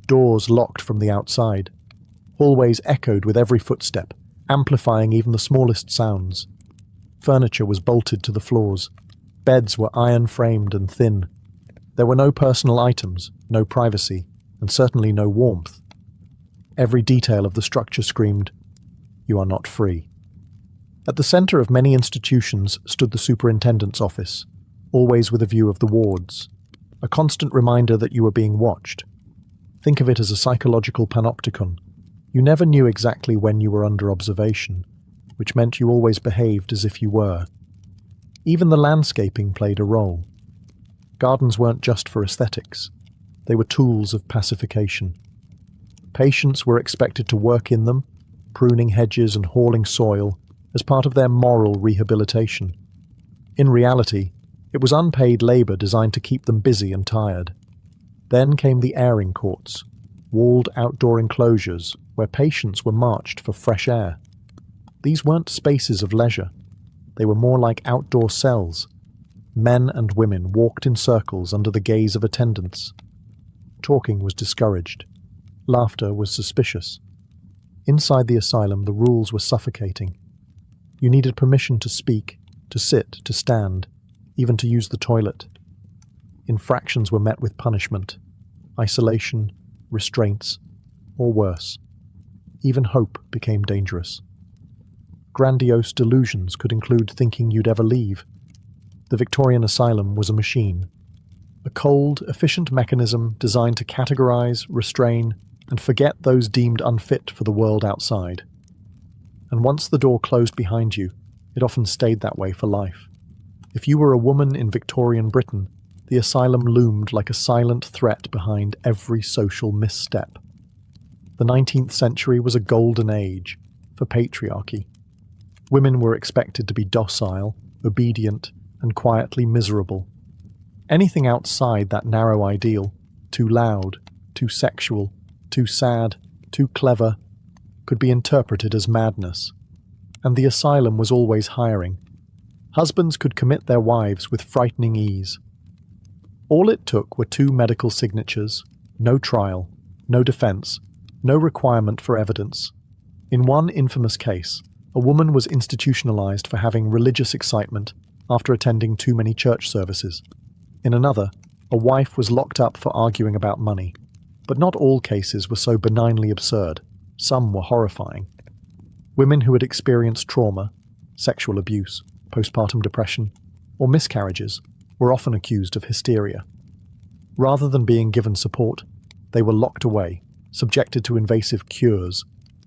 doors locked from the outside. Hallways echoed with every footstep, amplifying even the smallest sounds. Furniture was bolted to the floors. Beds were iron-framed and thin. There were no personal items, no privacy, and certainly no warmth. Every detail of the structure screamed, "You are not free." At the center of many institutions stood the superintendent's office, always with a view of the wards, a constant reminder that you were being watched. Think of it as a psychological panopticon. You never knew exactly when you were under observation, which meant you always behaved as if you were. Even the landscaping played a role. Gardens weren't just for aesthetics. They were tools of pacification. Patients were expected to work in them, pruning hedges and hauling soil, as part of their moral rehabilitation. In reality, it was unpaid labour designed to keep them busy and tired. Then came the airing courts, walled outdoor enclosures where patients were marched for fresh air. These weren't spaces of leisure. They were more like outdoor cells. Men and women walked in circles under the gaze of attendants. Talking was discouraged. Laughter was suspicious. Inside the asylum, the rules were suffocating. You needed permission to speak, to sit, to stand, even to use the toilet. Infractions were met with punishment, isolation, restraints, or worse. Even hope became dangerous. Grandiose delusions could include thinking you'd ever leave. The Victorian asylum was a machine, a cold, efficient mechanism designed to categorize, restrain, and forget those deemed unfit for the world outside. And once the door closed behind you, it often stayed that way for life. If you were a woman in Victorian Britain, the asylum loomed like a silent threat behind every social misstep. The 19th century was a golden age for patriarchy. Women were expected to be docile, obedient, and quietly miserable. Anything outside that narrow ideal, too loud, too sexual, too sad, too clever, could be interpreted as madness. And the asylum was always hiring. Husbands could commit their wives with frightening ease. All it took were 2 medical signatures, no trial, no defense, no requirement for evidence. In one infamous case, a woman was institutionalized for having religious excitement after attending too many church services. In another, a wife was locked up for arguing about money. But not all cases were so benignly absurd. Some were horrifying. Women who had experienced trauma, sexual abuse, postpartum depression, or miscarriages were often accused of hysteria. Rather than being given support, they were locked away, subjected to invasive cures,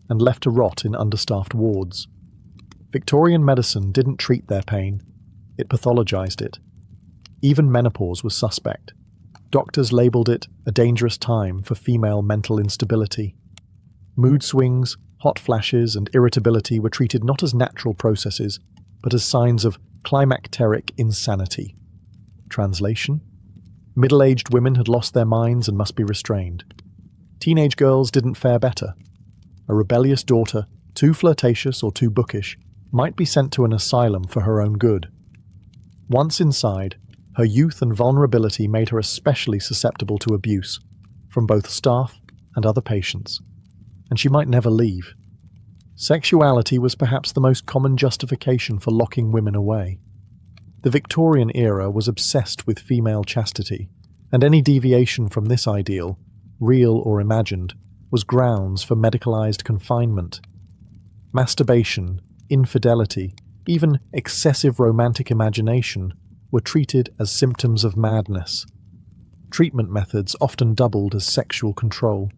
and left to rot in understaffed wards. Victorian medicine didn't treat their pain, it pathologized it. Even menopause was suspect. Doctors labelled it a dangerous time for female mental instability. Mood swings, hot flashes, and irritability were treated not as natural processes, but as signs of climacteric insanity. Translation: middle-aged women had lost their minds and must be restrained. Teenage girls didn't fare better. A rebellious daughter, too flirtatious or too bookish, might be sent to an asylum for her own good. Once inside, her youth and vulnerability made her especially susceptible to abuse, from both staff and other patients, and she might never leave. Sexuality was perhaps the most common justification for locking women away. The Victorian era was obsessed with female chastity, and any deviation from this ideal, real or imagined, was grounds for medicalized confinement. Masturbation, infidelity, even excessive romantic imagination were treated as symptoms of madness. Treatment methods often doubled as sexual control.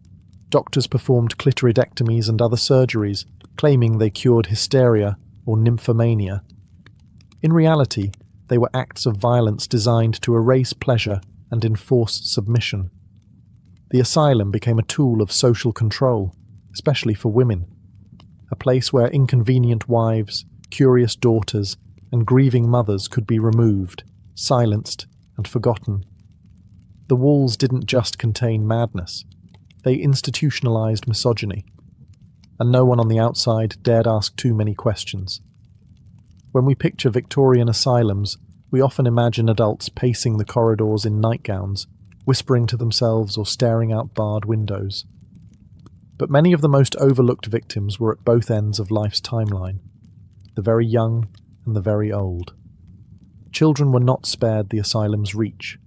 Doctors performed clitoridectomies and other surgeries, claiming they cured hysteria or nymphomania. In reality, they were acts of violence designed to erase pleasure and enforce submission. The asylum became a tool of social control, especially for women, a place where inconvenient wives, curious daughters, and grieving mothers could be removed, silenced, and forgotten. The walls didn't just contain madness, they institutionalized misogyny, and no one on the outside dared ask too many questions. When we picture Victorian asylums, we often imagine adults pacing the corridors in nightgowns, whispering to themselves or staring out barred windows. But many of the most overlooked victims were at both ends of life's timeline, the very young and the very old. Children were not spared the asylum's reach.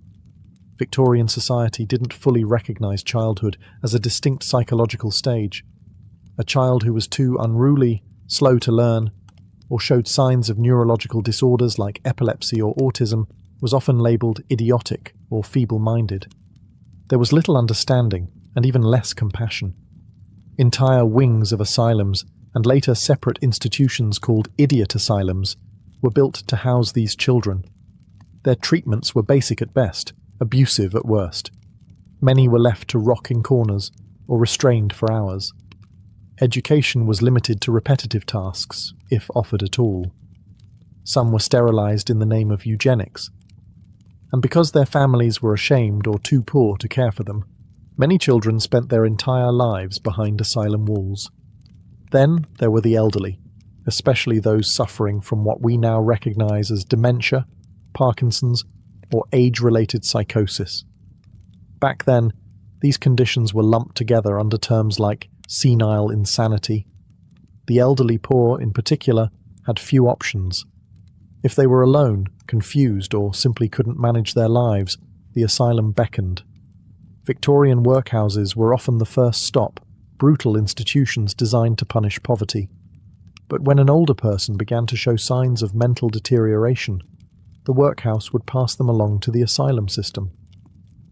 Victorian society didn't fully recognize childhood as a distinct psychological stage. A child who was too unruly, slow to learn, or showed signs of neurological disorders like epilepsy or autism was often labelled idiotic or feeble-minded. There was little understanding and even less compassion. Entire wings of asylums and later separate institutions called idiot asylums were built to house these children. Their treatments were basic at best, abusive at worst. Many were left to rock in corners, or restrained for hours. Education was limited to repetitive tasks, if offered at all. Some were sterilized in the name of eugenics. And because their families were ashamed or too poor to care for them, many children spent their entire lives behind asylum walls. Then there were the elderly, especially those suffering from what we now recognize as dementia, Parkinson's, or age-related psychosis. Back then, these conditions were lumped together under terms like senile insanity. The elderly poor, in particular, had few options. If they were alone, confused, or simply couldn't manage their lives, the asylum beckoned. Victorian workhouses were often the first stop, brutal institutions designed to punish poverty. But when an older person began to show signs of mental deterioration, the workhouse would pass them along to the asylum system.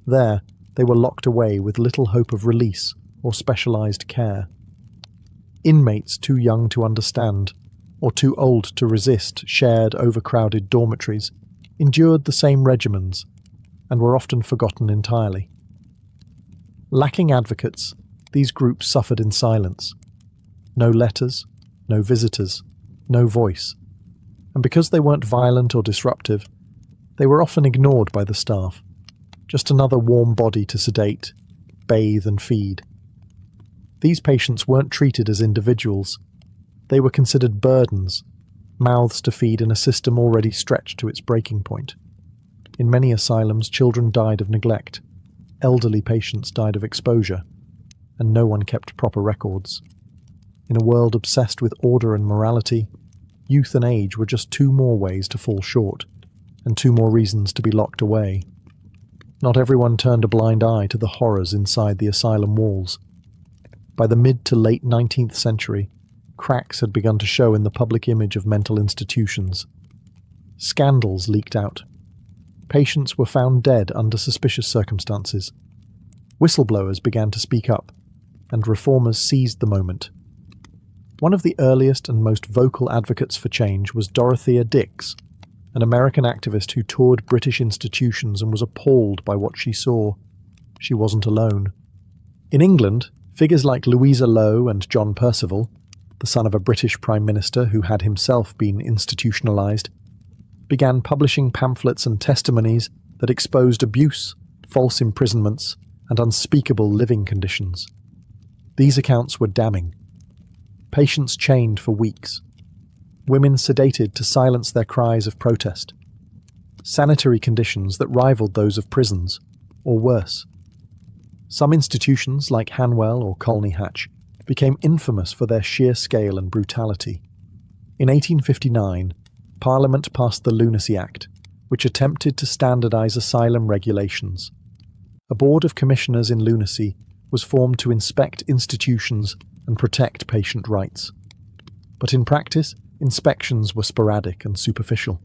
There, they were locked away with little hope of release or specialized care. Inmates too young to understand, or too old to resist shared overcrowded dormitories, endured the same regimens, and were often forgotten entirely. Lacking advocates, these groups suffered in silence. No letters, no visitors, no voice. And because they weren't violent or disruptive, they were often ignored by the staff. Just another warm body to sedate, bathe and feed. These patients weren't treated as individuals. They were considered burdens, mouths to feed in a system already stretched to its breaking point. In many asylums, children died of neglect, elderly patients died of exposure, and no one kept proper records. In a world obsessed with order and morality, youth and age were just two more ways to fall short, and two more reasons to be locked away. Not everyone turned a blind eye to the horrors inside the asylum walls. By the mid to late 19th century, cracks had begun to show in the public image of mental institutions. Scandals leaked out. Patients were found dead under suspicious circumstances. Whistleblowers began to speak up, and reformers seized the moment. One of the earliest and most vocal advocates for change was Dorothea Dix, an American activist who toured British institutions and was appalled by what she saw. She wasn't alone. In England, figures like Louisa Lowe and John Percival, the son of a British Prime Minister who had himself been institutionalized, began publishing pamphlets and testimonies that exposed abuse, false imprisonments, and unspeakable living conditions. These accounts were damning. Patients chained for weeks. Women sedated to silence their cries of protest. Sanitary conditions that rivaled those of prisons, or worse. Some institutions, like Hanwell or Colney Hatch, became infamous for their sheer scale and brutality. In 1859, Parliament passed the Lunacy Act, which attempted to standardise asylum regulations. A board of commissioners in lunacy was formed to inspect institutions and protect patient rights. But in practice, inspections were sporadic and superficial.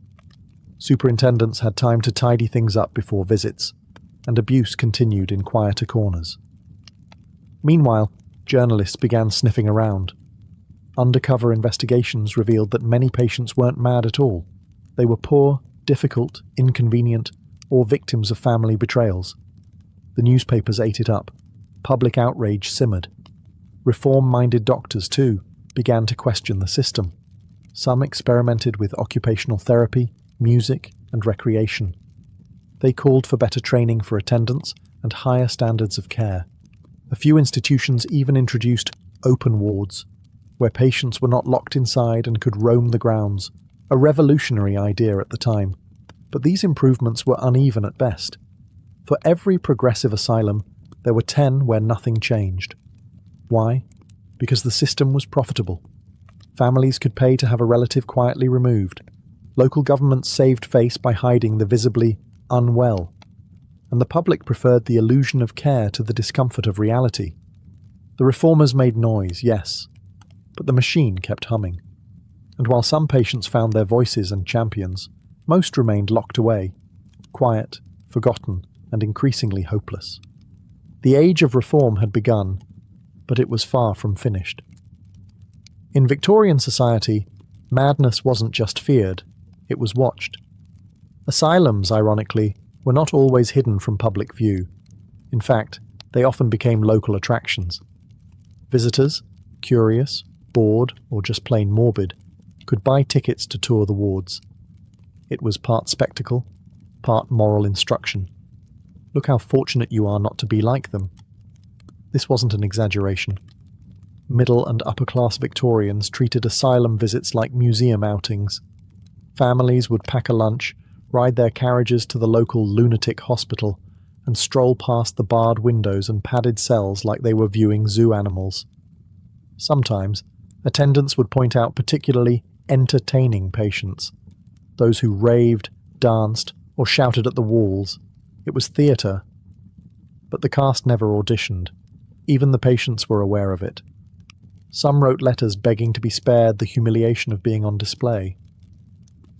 Superintendents had time to tidy things up before visits, and abuse continued in quieter corners. Meanwhile, journalists began sniffing around. Undercover investigations revealed that many patients weren't mad at all. They were poor, difficult, inconvenient, or victims of family betrayals. The newspapers ate it up. Public outrage simmered. Reform-minded doctors, too, began to question the system. Some experimented with occupational therapy, music, and recreation. They called for better training for attendants and higher standards of care. A few institutions even introduced open wards, where patients were not locked inside and could roam the grounds, a revolutionary idea at the time. But these improvements were uneven at best. For every progressive asylum, there were 10 where nothing changed. Why? Because the system was profitable. Families could pay to have a relative quietly removed. Local governments saved face by hiding the visibly unwell. And the public preferred the illusion of care to the discomfort of reality. The reformers made noise, yes, but the machine kept humming. And while some patients found their voices and champions, most remained locked away, quiet, forgotten, and increasingly hopeless. The age of reform had begun, but it was far from finished. In Victorian society, madness wasn't just feared, it was watched. Asylums, ironically, were not always hidden from public view. In fact, They often became local attractions. Visitors, curious, bored, or just plain morbid, could buy tickets to tour the wards. It was part spectacle, part moral instruction. Look how fortunate you are not to be like them. This wasn't an exaggeration. Middle and upper-class Victorians treated asylum visits like museum outings. Families would pack a lunch, ride their carriages to the local lunatic hospital, and stroll past the barred windows and padded cells like they were viewing zoo animals. Sometimes, attendants would point out particularly entertaining patients, those who raved, danced, or shouted at the walls. It was theatre. But the cast never auditioned. Even the patients were aware of it. Some wrote letters begging to be spared the humiliation of being on display.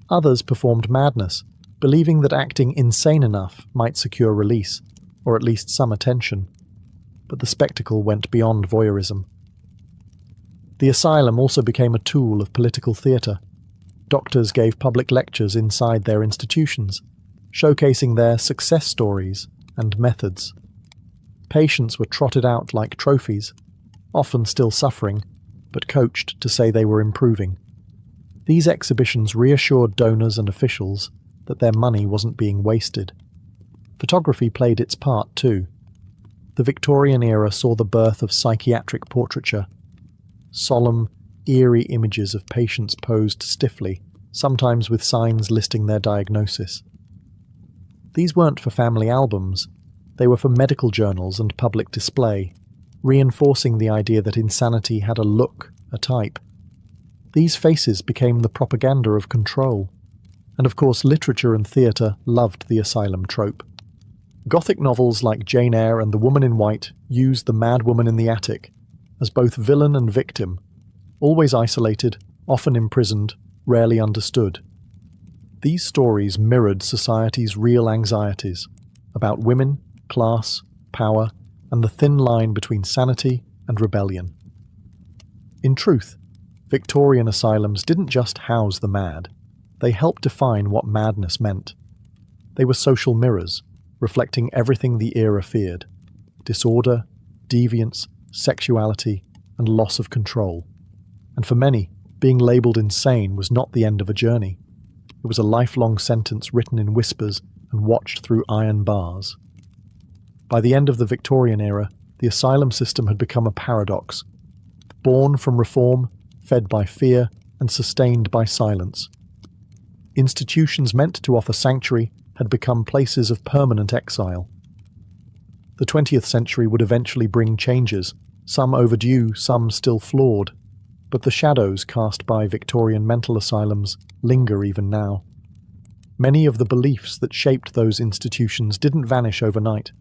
Others performed madness, believing that acting insane enough might secure release, or at least some attention. But the spectacle went beyond voyeurism. The asylum also became a tool of political theatre. Doctors gave public lectures inside their institutions, showcasing their success stories and methods. Patients were trotted out like trophies, often still suffering, but coached to say they were improving. These exhibitions reassured donors and officials that their money wasn't being wasted. Photography played its part too. The Victorian era saw the birth of psychiatric portraiture. Solemn, eerie images of patients posed stiffly, sometimes with signs listing their diagnosis. These weren't for family albums, they were for medical journals and public display, reinforcing the idea that insanity had a look, a type. These faces became the propaganda of control. And of course, literature and theatre loved the asylum trope. Gothic novels like Jane Eyre and The Woman in White used the mad woman in the attic as both villain and victim, always isolated, often imprisoned, rarely understood. These stories mirrored society's real anxieties about women, class, power, and the thin line between sanity and rebellion. In truth, Victorian asylums didn't just house the mad. They helped define what madness meant. They were social mirrors, reflecting everything the era feared: disorder, deviance, sexuality, and loss of control. And for many, being labelled insane was not the end of a journey. It was a lifelong sentence written in whispers and watched through iron bars. By the end of the Victorian era, the asylum system had become a paradox, born from reform, fed by fear, and sustained by silence. Institutions meant to offer sanctuary had become places of permanent exile. The 20th century would eventually bring changes, some overdue, some still flawed, but the shadows cast by Victorian mental asylums linger even now. Many of the beliefs that shaped those institutions didn't vanish overnight.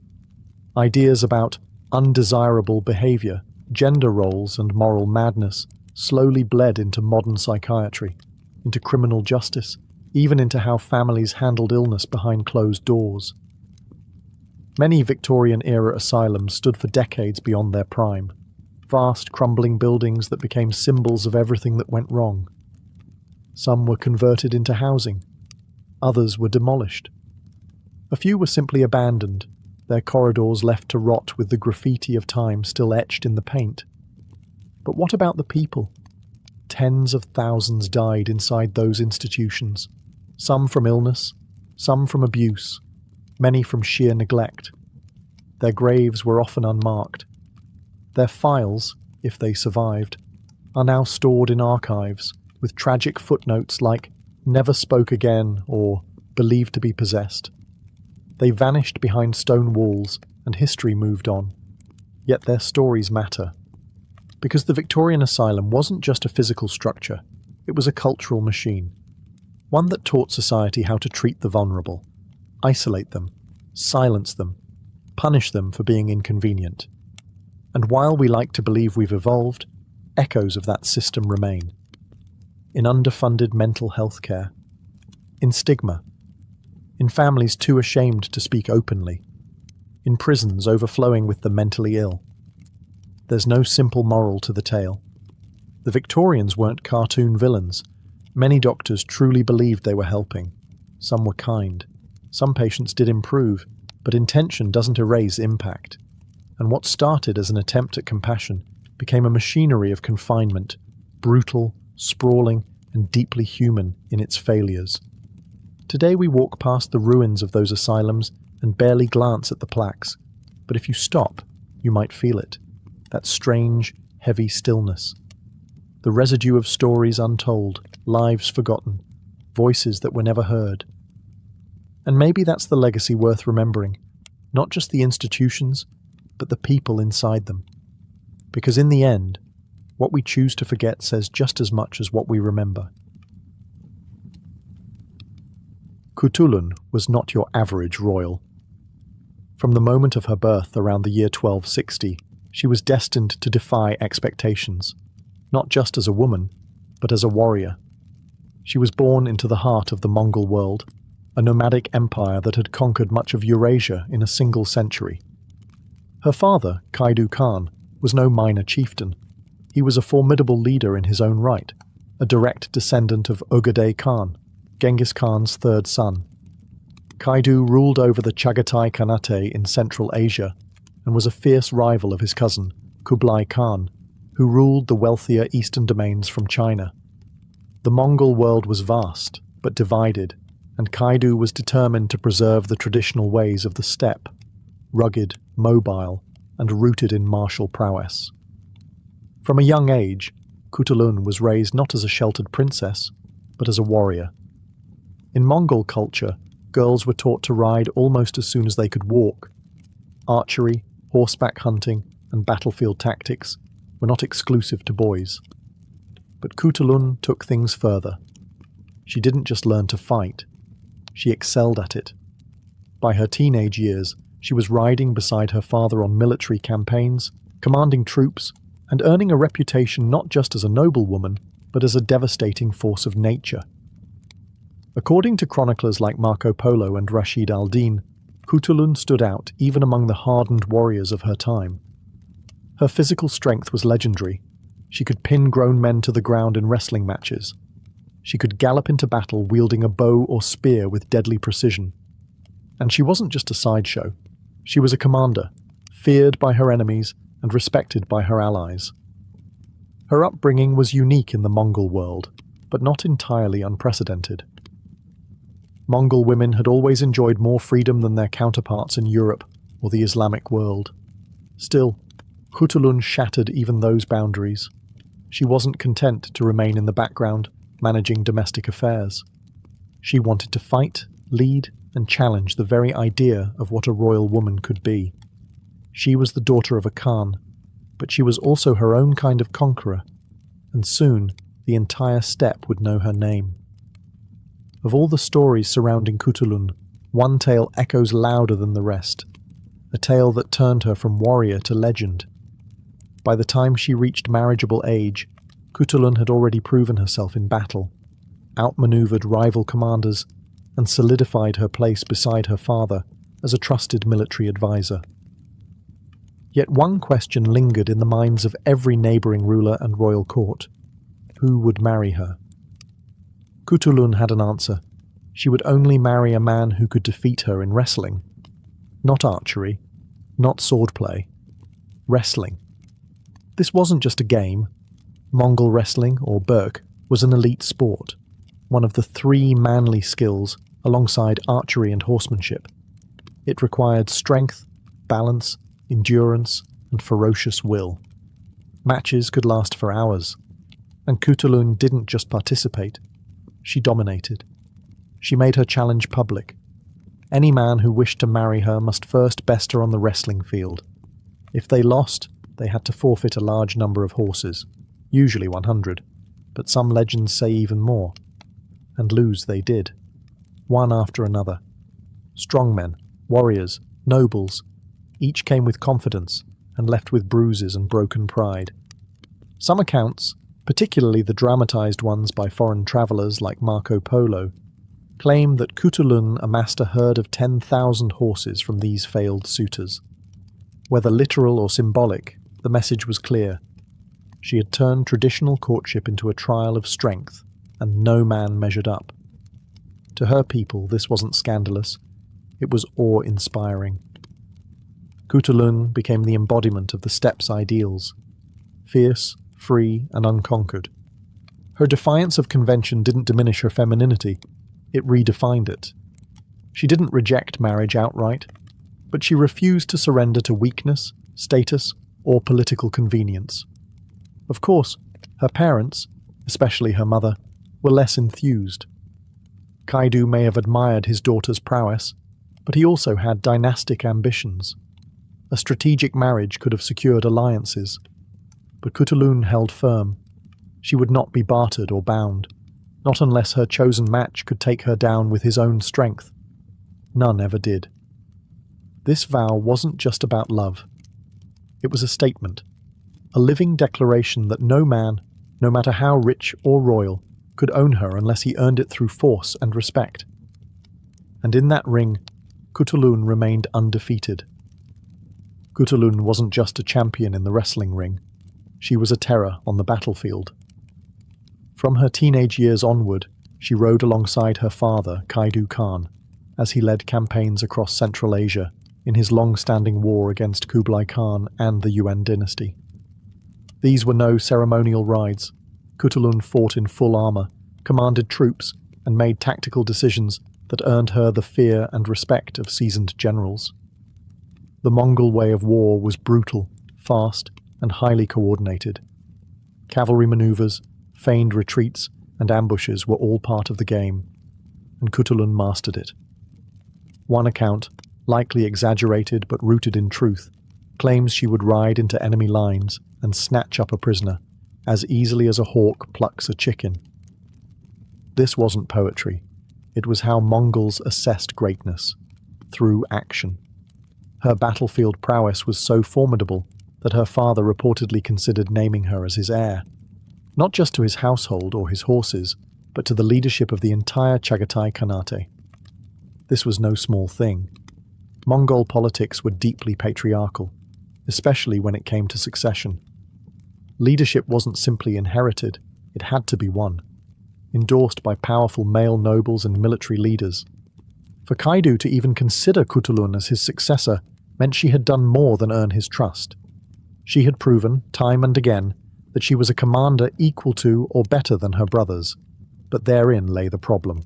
Ideas about undesirable behaviour, gender roles, and moral madness slowly bled into modern psychiatry, into criminal justice, even into how families handled illness behind closed doors. Many Victorian-era asylums stood for decades beyond their prime, vast crumbling buildings that became symbols of everything that went wrong. Some were converted into housing, others were demolished. A few were simply abandoned, their corridors left to rot with the graffiti of time still etched in the paint. But what about the people? Tens of thousands died inside those institutions, some from illness, some from abuse, many from sheer neglect. Their graves were often unmarked. Their files, if they survived, are now stored in archives, with tragic footnotes like "never spoke again" or "believed to be possessed." They vanished behind stone walls, and history moved on. Yet their stories matter. Because the Victorian asylum wasn't just a physical structure, it was a cultural machine. One that taught society how to treat the vulnerable, isolate them, silence them, punish them for being inconvenient. And while we like to believe we've evolved, echoes of that system remain. In underfunded mental health care, in stigma, in families too ashamed to speak openly, in prisons overflowing with the mentally ill. There's no simple moral to the tale. The Victorians weren't cartoon villains. Many doctors truly believed they were helping. Some were kind. Some patients did improve, but intention doesn't erase impact. and what started as an attempt at compassion became a machinery of confinement, brutal, sprawling, and deeply human in its failures. Today we walk past the ruins of those asylums and barely glance at the plaques, but if you stop, you might feel it, that strange, heavy stillness. The residue of stories untold, lives forgotten, voices that were never heard. And maybe that's the legacy worth remembering, not just the institutions, but the people inside them. Because in the end, what we choose to forget says just as much as what we remember. Cthulhun was not your average royal. From the moment of her birth around the year 1260, she was destined to defy expectations, not just as a woman, but as a warrior. She was born into the heart of the Mongol world, a nomadic empire that had conquered much of Eurasia in a single century. Her father, Kaidu Khan, was no minor chieftain. He was a formidable leader in his own right, a direct descendant of Ögedei Khan, Genghis Khan's third son. Kaidu ruled over the Chagatai Khanate in Central Asia and was a fierce rival of his cousin, Kublai Khan, who ruled the wealthier eastern domains from China. The Mongol world was vast, but divided, and Kaidu was determined to preserve the traditional ways of the steppe, rugged, mobile, and rooted in martial prowess. From a young age, Cthulhun was raised not as a sheltered princess, but as a warrior. In Mongol culture, girls were taught to ride almost as soon as they could walk. Archery, horseback hunting, and battlefield tactics were not exclusive to boys. But Cthulhun took things further. She didn't just learn to fight, she excelled at it. By her teenage years, she was riding beside her father on military campaigns, commanding troops, and earning a reputation not just as a noblewoman, but as a devastating force of nature. According to chroniclers like Marco Polo and Rashid al-Din, Cthulhun stood out even among the hardened warriors of her time. Her physical strength was legendary. She could pin grown men to the ground in wrestling matches. She could gallop into battle wielding a bow or spear with deadly precision. And she wasn't just a sideshow. She was a commander, feared by her enemies and respected by her allies. Her upbringing was unique in the Mongol world, but not entirely unprecedented. Mongol women had always enjoyed more freedom than their counterparts in Europe or the Islamic world. Still, Cthulhun shattered even those boundaries. She wasn't content to remain in the background, managing domestic affairs. She wanted to fight, lead, and challenge the very idea of what a royal woman could be. She was the daughter of a Khan, but she was also her own kind of conqueror, and soon the entire steppe would know her name. Of all the stories surrounding Cthulhun, one tale echoes louder than the rest, a tale that turned her from warrior to legend. By the time she reached marriageable age, Cthulhun had already proven herself in battle, outmaneuvered rival commanders, and solidified her place beside her father as a trusted military advisor. Yet one question lingered in the minds of every neighbouring ruler and royal court. Who would marry her? Cthulhun had an answer. She would only marry a man who could defeat her in wrestling. Not archery, not swordplay. Wrestling. This wasn't just a game. Mongol wrestling, or Burk, was an elite sport, one of the three manly skills alongside archery and horsemanship. It required strength, balance, endurance, and ferocious will. Matches could last for hours, and Cthulhun didn't just participate, she dominated. She made her challenge public. Any man who wished to marry her must first best her on the wrestling field. If they lost, they had to forfeit a large number of horses, usually 100, but some legends say even more. And lose they did, one after another. Strongmen, warriors, nobles, each came with confidence and left with bruises and broken pride. Some accounts, particularly the dramatized ones by foreign travelers like Marco Polo, claim that Cthulhun amassed a herd of 10,000 horses from these failed suitors. Whether literal or symbolic, the message was clear. She had turned traditional courtship into a trial of strength, and no man measured up. To her people, this wasn't scandalous. It was awe-inspiring. Kutulun became the embodiment of the steppes' ideals, fierce, free, and unconquered. Her defiance of convention didn't diminish her femininity, it redefined it. She didn't reject marriage outright, but she refused to surrender to weakness, status, or political convenience. Of course, her parents, especially her mother, were less enthused. Kaidu may have admired his daughter's prowess, but he also had dynastic ambitions. A strategic marriage could have secured alliances, but Kutulun held firm. She would not be bartered or bound, not unless her chosen match could take her down with his own strength. None ever did. This vow wasn't just about love. It was a statement, a living declaration that no man, no matter how rich or royal, could own her unless he earned it through force and respect. And in that ring, Kutulun remained undefeated. Kutulun wasn't just a champion in the wrestling ring. She was a terror on the battlefield. From her teenage years onward, she rode alongside her father, Kaidu Khan, as he led campaigns across Central Asia in his long-standing war against Kublai Khan and the Yuan dynasty. These were no ceremonial rides. Kutulun fought in full armor, commanded troops, and made tactical decisions that earned her the fear and respect of seasoned generals. The Mongol way of war was brutal, fast, and highly coordinated. Cavalry maneuvers, feigned retreats, and ambushes were all part of the game, and Kutulun mastered it. One account, likely exaggerated but rooted in truth, claims she would ride into enemy lines and snatch up a prisoner, as easily as a hawk plucks a chicken. This wasn't poetry. It was how Mongols assessed greatness, through action. Her battlefield prowess was so formidable that her father reportedly considered naming her as his heir, not just to his household or his horses, but to the leadership of the entire Chagatai Khanate. This was no small thing. Mongol politics were deeply patriarchal, especially when it came to succession. Leadership wasn't simply inherited, it had to be won, endorsed by powerful male nobles and military leaders. For Kaidu to even consider Kutulun as his successor meant she had done more than earn his trust. She had proven, time and again, that she was a commander equal to or better than her brothers, but therein lay the problem.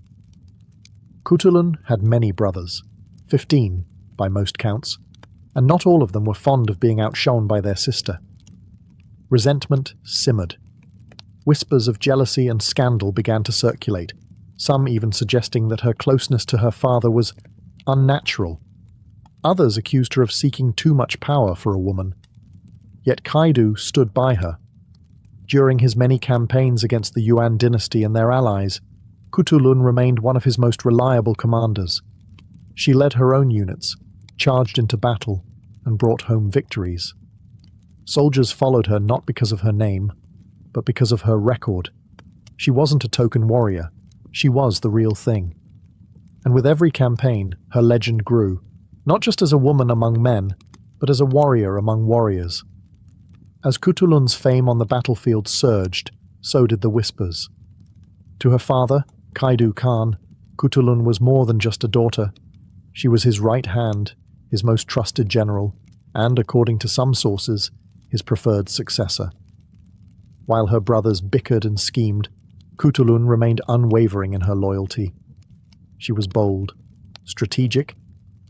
Kutulun had many brothers, 15 by most counts, and not all of them were fond of being outshone by their sister. Resentment simmered. Whispers of jealousy and scandal began to circulate, some even suggesting that her closeness to her father was unnatural. Others accused her of seeking too much power for a woman. Yet Kaidu stood by her. During his many campaigns against the Yuan dynasty and their allies, Kutulun remained one of his most reliable commanders. She led her own units, charged into battle, and brought home victories. Soldiers followed her not because of her name, but because of her record. She wasn't a token warrior. She was the real thing. And with every campaign, her legend grew, not just as a woman among men, but as a warrior among warriors. As Kutulun's fame on the battlefield surged, so did the whispers. To her father, Kaidu Khan, Kutulun was more than just a daughter. She was his right hand, his most trusted general, and, according to some sources, his preferred successor. While her brothers bickered and schemed, Kutulun remained unwavering in her loyalty. She was bold, strategic,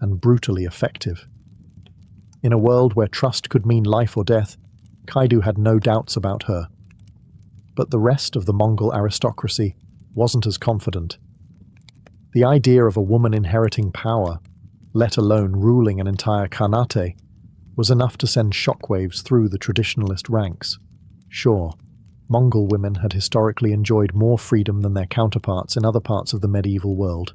and brutally effective. In a world where trust could mean life or death, Kaidu had no doubts about her. But the rest of the Mongol aristocracy wasn't as confident. The idea of a woman inheriting power, let alone ruling an entire Khanate, was enough to send shockwaves through the traditionalist ranks. Sure, Mongol women had historically enjoyed more freedom than their counterparts in other parts of the medieval world.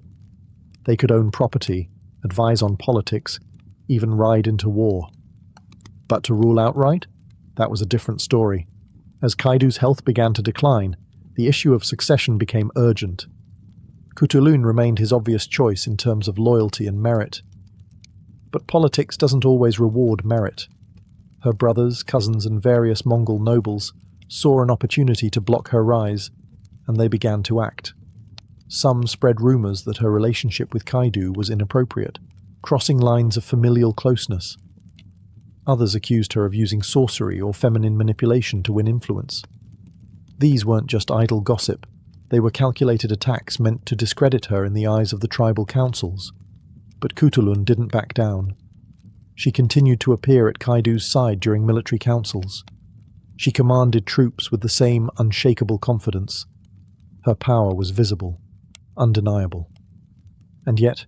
They could own property, advise on politics, even ride into war. But to rule outright? That was a different story. As Kaidu's health began to decline, the issue of succession became urgent. Kutulun remained his obvious choice in terms of loyalty and merit. But politics doesn't always reward merit. Her brothers, cousins, and various Mongol nobles saw an opportunity to block her rise, and they began to act. Some spread rumors that her relationship with Kaidu was inappropriate, crossing lines of familial closeness. Others accused her of using sorcery or feminine manipulation to win influence. These weren't just idle gossip, they were calculated attacks meant to discredit her in the eyes of the tribal councils. But Kutulun didn't back down. She continued to appear at Kaidu's side during military councils. She commanded troops with the same unshakable confidence. Her power was visible, undeniable. And yet,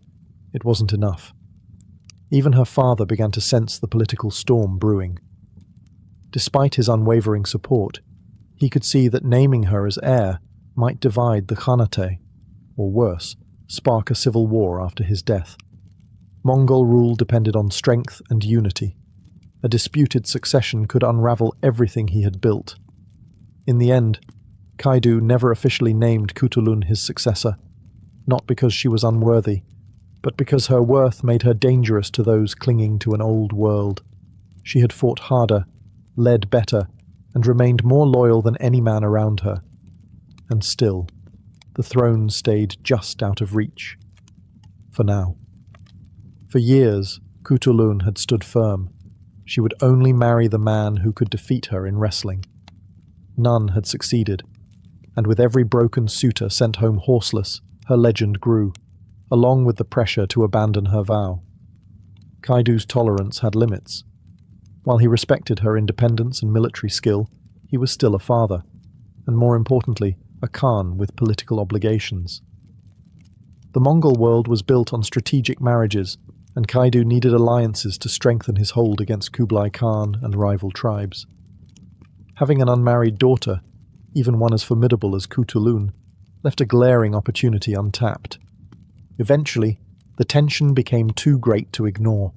it wasn't enough. Even her father began to sense the political storm brewing. Despite his unwavering support, he could see that naming her as heir might divide the Khanate, or worse, spark a civil war after his death. Mongol rule depended on strength and unity. A disputed succession could unravel everything he had built. In the end, Kaidu never officially named Kutulun his successor, not because she was unworthy, but because her worth made her dangerous to those clinging to an old world. She had fought harder, led better, and remained more loyal than any man around her. And still, the throne stayed just out of reach. For now. For years, Kutulun had stood firm. She would only marry the man who could defeat her in wrestling. None had succeeded, and with every broken suitor sent home horseless, her legend grew, along with the pressure to abandon her vow. Kaidu's tolerance had limits. While he respected her independence and military skill, he was still a father, and more importantly, a Khan with political obligations. The Mongol world was built on strategic marriages, and Kaidu needed alliances to strengthen his hold against Kublai Khan and rival tribes. Having an unmarried daughter, even one as formidable as Kutulun, left a glaring opportunity untapped. Eventually, the tension became too great to ignore.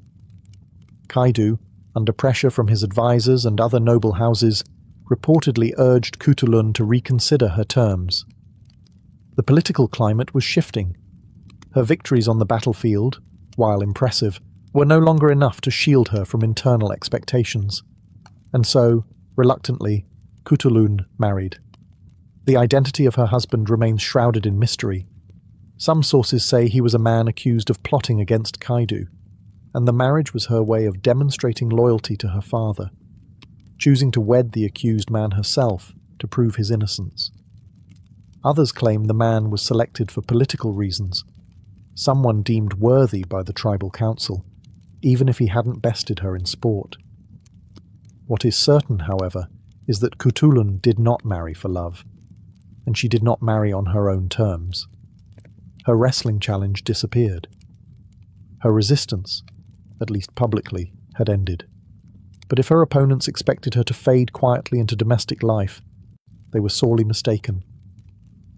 Kaidu, under pressure from his advisors and other noble houses, reportedly urged Kutulun to reconsider her terms. The political climate was shifting. Her victories on the battlefield, while impressive, were no longer enough to shield her from internal expectations. And so, reluctantly, Kutulun married. The identity of her husband remains shrouded in mystery. Some sources say he was a man accused of plotting against Kaidu, and the marriage was her way of demonstrating loyalty to her father, choosing to wed the accused man herself to prove his innocence. Others claim the man was selected for political reasons, someone deemed worthy by the tribal council, even if he hadn't bested her in sport. What is certain, however, is that Kutulun did not marry for love, and she did not marry on her own terms. Her wrestling challenge disappeared. Her resistance, at least publicly, had ended. But if her opponents expected her to fade quietly into domestic life, they were sorely mistaken.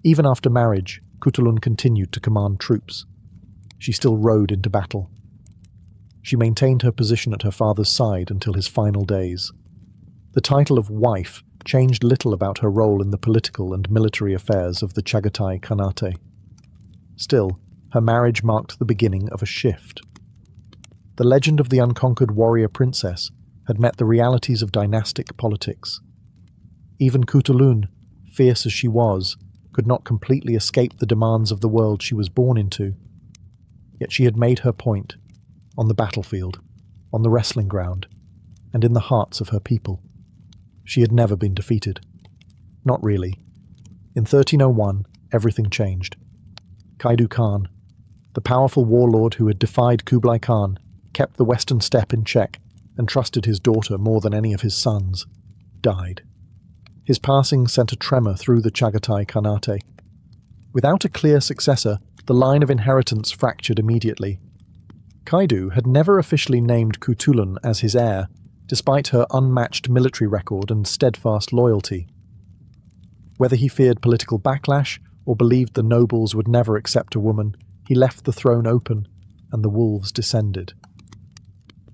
Even after marriage, Kutulun continued to command troops. She still rode into battle. She maintained her position at her father's side until his final days. The title of wife changed little about her role in the political and military affairs of the Chagatai Khanate. Still, her marriage marked the beginning of a shift. The legend of the unconquered warrior princess had met the realities of dynastic politics. Even Kutulun, fierce as she was, could not completely escape the demands of the world she was born into. Yet she had made her point, on the battlefield, on the wrestling ground, and in the hearts of her people. She had never been defeated. Not really. In 1301, everything changed. Kaidu Khan, the powerful warlord who had defied Kublai Khan, kept the western steppe in check and trusted his daughter more than any of his sons, died. His passing sent a tremor through the Chagatai Khanate. Without a clear successor, the line of inheritance fractured immediately. Kaidu had never officially named Kutulun as his heir, despite her unmatched military record and steadfast loyalty. Whether he feared political backlash or believed the nobles would never accept a woman, he left the throne open, and the wolves descended.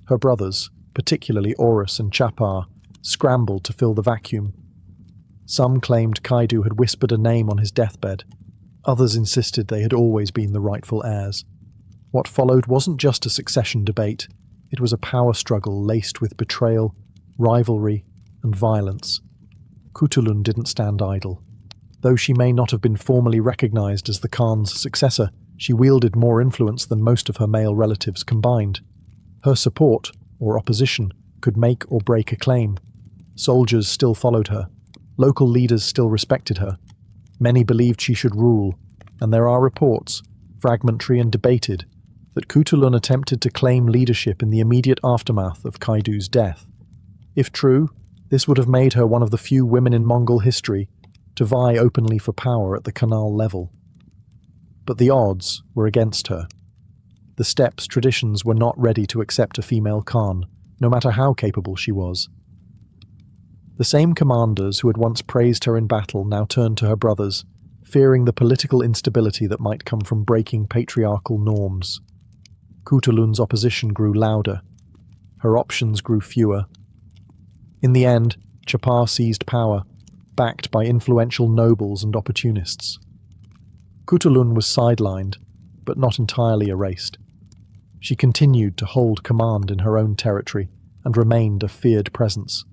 Her brothers, particularly Horus and Chapar, scrambled to fill the vacuum. Some claimed Kaidu had whispered a name on his deathbed. Others insisted they had always been the rightful heirs. What followed wasn't just a succession debate. It was a power struggle laced with betrayal, rivalry, and violence. Kutulun didn't stand idle. Though she may not have been formally recognized as the Khan's successor, she wielded more influence than most of her male relatives combined. Her support, or opposition, could make or break a claim. Soldiers still followed her. Local leaders still respected her. Many believed she should rule, and there are reports, fragmentary and debated, that Kutulun attempted to claim leadership in the immediate aftermath of Kaidu's death. If true, this would have made her one of the few women in Mongol history to vie openly for power at the Khanal level. But the odds were against her. The steppes' traditions were not ready to accept a female Khan, no matter how capable she was. The same commanders who had once praised her in battle now turned to her brothers, fearing the political instability that might come from breaking patriarchal norms. Kutulun's opposition grew louder. Her options grew fewer. In the end, Chapar seized power, backed by influential nobles and opportunists. Kutulun was sidelined, but not entirely erased. She continued to hold command in her own territory and remained a feared presence.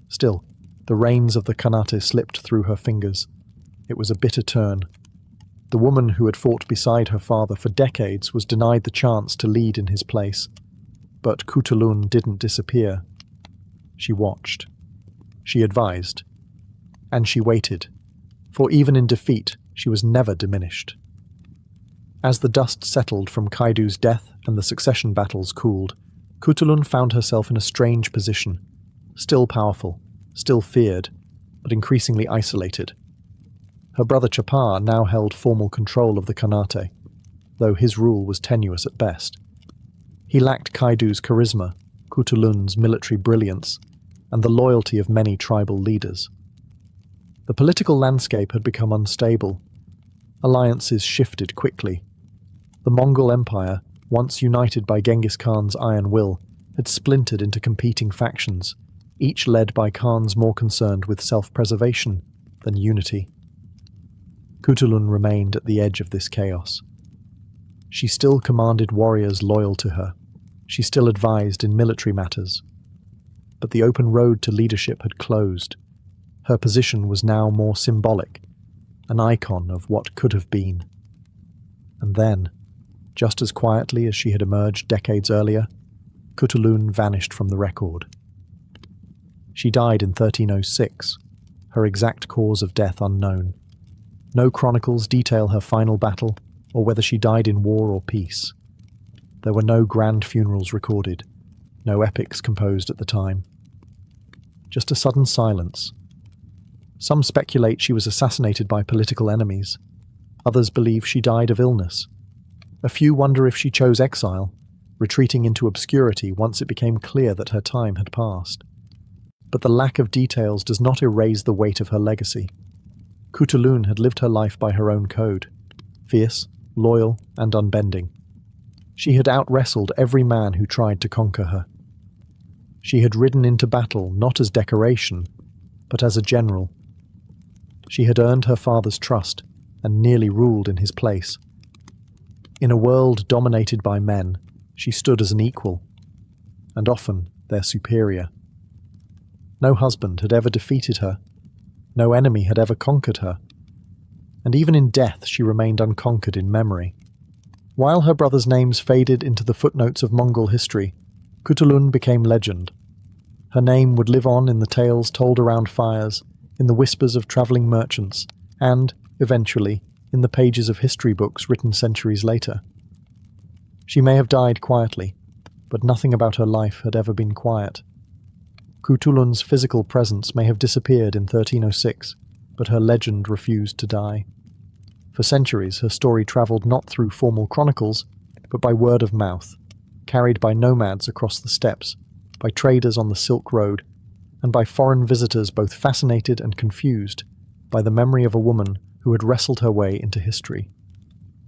Still, the reins of the Khanate slipped through her fingers. It was a bitter turn. The woman who had fought beside her father for decades was denied the chance to lead in his place. But Kutulun didn't disappear. She watched. She advised. And she waited, for even in defeat, she was never diminished. As the dust settled from Kaidu's death and the succession battles cooled, Kutulun found herself in a strange position, still powerful, still feared, but increasingly isolated. Her brother Chapar now held formal control of the Khanate, though his rule was tenuous at best. He lacked Kaidu's charisma, Kutulun's military brilliance, and the loyalty of many tribal leaders. The political landscape had become unstable. Alliances shifted quickly. The Mongol Empire, once united by Genghis Khan's iron will, had splintered into competing factions, each led by Khans more concerned with self-preservation than unity. Kutulun remained at the edge of this chaos. She still commanded warriors loyal to her. She still advised in military matters. But the open road to leadership had closed. Her position was now more symbolic, an icon of what could have been. And then, just as quietly as she had emerged decades earlier, Kutulun vanished from the record. She died in 1306, her exact cause of death unknown. No chronicles detail her final battle, or whether she died in war or peace. There were no grand funerals recorded, no epics composed at the time. Just a sudden silence. Some speculate she was assassinated by political enemies. Others believe she died of illness. A few wonder if she chose exile, retreating into obscurity once it became clear that her time had passed. But the lack of details does not erase the weight of her legacy. Kutulun had lived her life by her own code, fierce, loyal, and unbending. She had out-wrestled every man who tried to conquer her. She had ridden into battle not as decoration, but as a general. She had earned her father's trust and nearly ruled in his place. In a world dominated by men, she stood as an equal, and often their superior. No husband had ever defeated her. No enemy had ever conquered her. And even in death she remained unconquered in memory. While her brothers' names faded into the footnotes of Mongol history, Kutulun became legend. Her name would live on in the tales told around fires, in the whispers of travelling merchants, and, eventually, in the pages of history books written centuries later. She may have died quietly, but nothing about her life had ever been quiet. Kutulun's physical presence may have disappeared in 1306, but her legend refused to die. For centuries, her story travelled not through formal chronicles, but by word of mouth, carried by nomads across the steppes, by traders on the Silk Road, and by foreign visitors both fascinated and confused by the memory of a woman who had wrestled her way into history.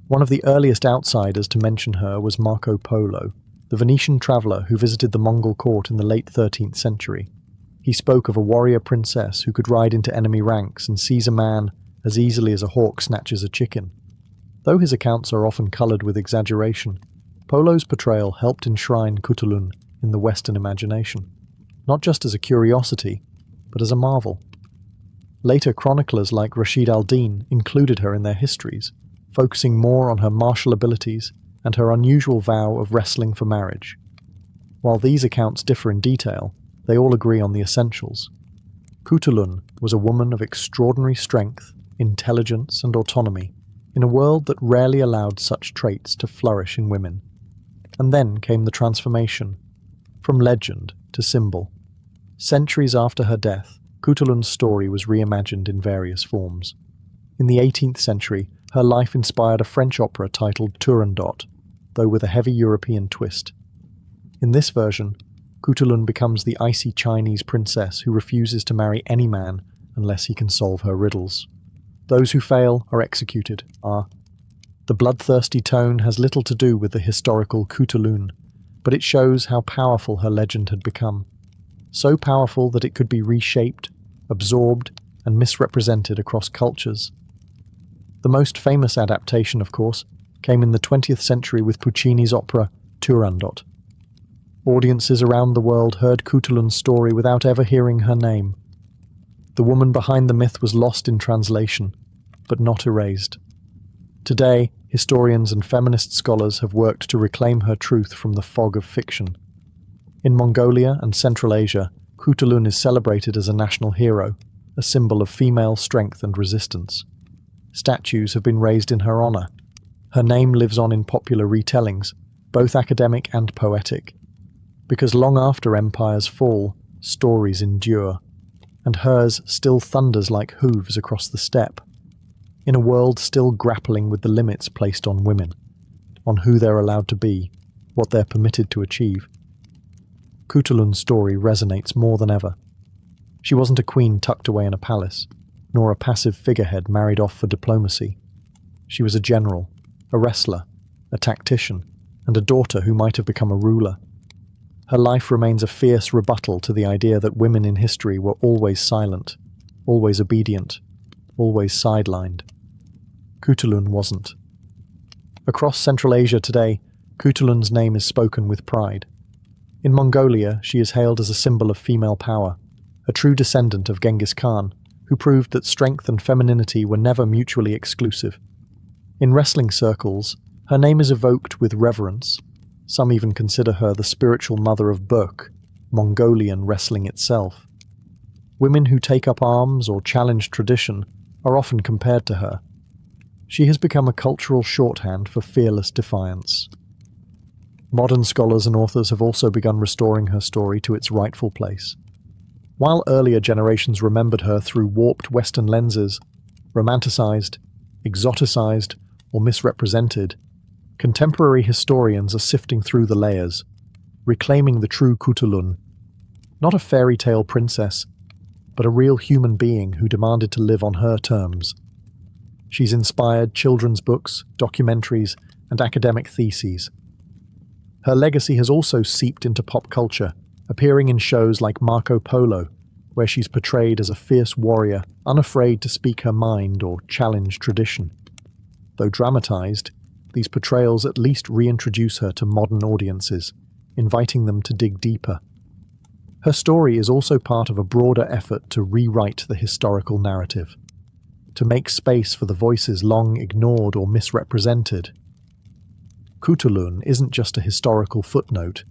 One of the earliest outsiders to mention her was Marco Polo, the Venetian traveller who visited the Mongol court in the late 13th century. He spoke of a warrior princess who could ride into enemy ranks and seize a man as easily as a hawk snatches a chicken. Though his accounts are often coloured with exaggeration, Polo's portrayal helped enshrine Kutulun in the Western imagination, not just as a curiosity, but as a marvel. Later chroniclers like Rashid al-Din included her in their histories, focusing more on her martial abilities and her unusual vow of wrestling for marriage. While these accounts differ in detail, they all agree on the essentials. Kutulun was a woman of extraordinary strength, intelligence, and autonomy, in a world that rarely allowed such traits to flourish in women. And then came the transformation, from legend to symbol. Centuries after her death, Kutulun's story was reimagined in various forms. In the 18th century, her life inspired a French opera titled Turandot, though with a heavy European twist. In this version, Kutulun becomes the icy Chinese princess who refuses to marry any man unless he can solve her riddles. Those who fail are executed. The bloodthirsty tone has little to do with the historical Kutulun, but it shows how powerful her legend had become. So powerful that it could be reshaped, absorbed, and misrepresented across cultures. The most famous adaptation, of course, came in the 20th century with Puccini's opera Turandot. Audiences around the world heard Kutulun's story without ever hearing her name. The woman behind the myth was lost in translation, but not erased. Today, historians and feminist scholars have worked to reclaim her truth from the fog of fiction. In Mongolia and Central Asia, Kutulun is celebrated as a national hero, a symbol of female strength and resistance. Statues have been raised in her honor. Her name lives on in popular retellings, both academic and poetic. Because long after empires fall, stories endure, and hers still thunders like hooves across the steppe. In a world still grappling with the limits placed on women, on who they're allowed to be, what they're permitted to achieve, Kutulun's story resonates more than ever. She wasn't a queen tucked away in a palace, nor a passive figurehead married off for diplomacy. She was a general, a wrestler, a tactician, and a daughter who might have become a ruler. Her life remains a fierce rebuttal to the idea that women in history were always silent, always obedient, always sidelined. Kutulun wasn't. Across Central Asia today, Kutulun's name is spoken with pride. In Mongolia, she is hailed as a symbol of female power, a true descendant of Genghis Khan, who proved that strength and femininity were never mutually exclusive. In wrestling circles, her name is evoked with reverence. Some even consider her the spiritual mother of Burk, Mongolian wrestling itself. Women who take up arms or challenge tradition are often compared to her. She has become a cultural shorthand for fearless defiance. Modern scholars and authors have also begun restoring her story to its rightful place. While earlier generations remembered her through warped Western lenses, romanticized, exoticized, or misrepresented, contemporary historians are sifting through the layers, reclaiming the true Kutulun, not a fairy tale princess, but a real human being who demanded to live on her terms. She's inspired children's books, documentaries, and academic theses. Her legacy has also seeped into pop culture, appearing in shows like Marco Polo, where she's portrayed as a fierce warrior, unafraid to speak her mind or challenge tradition. Though dramatized, these portrayals at least reintroduce her to modern audiences, inviting them to dig deeper. Her story is also part of a broader effort to rewrite the historical narrative, to make space for the voices long ignored or misrepresented. Kutulun isn't just a historical footnote.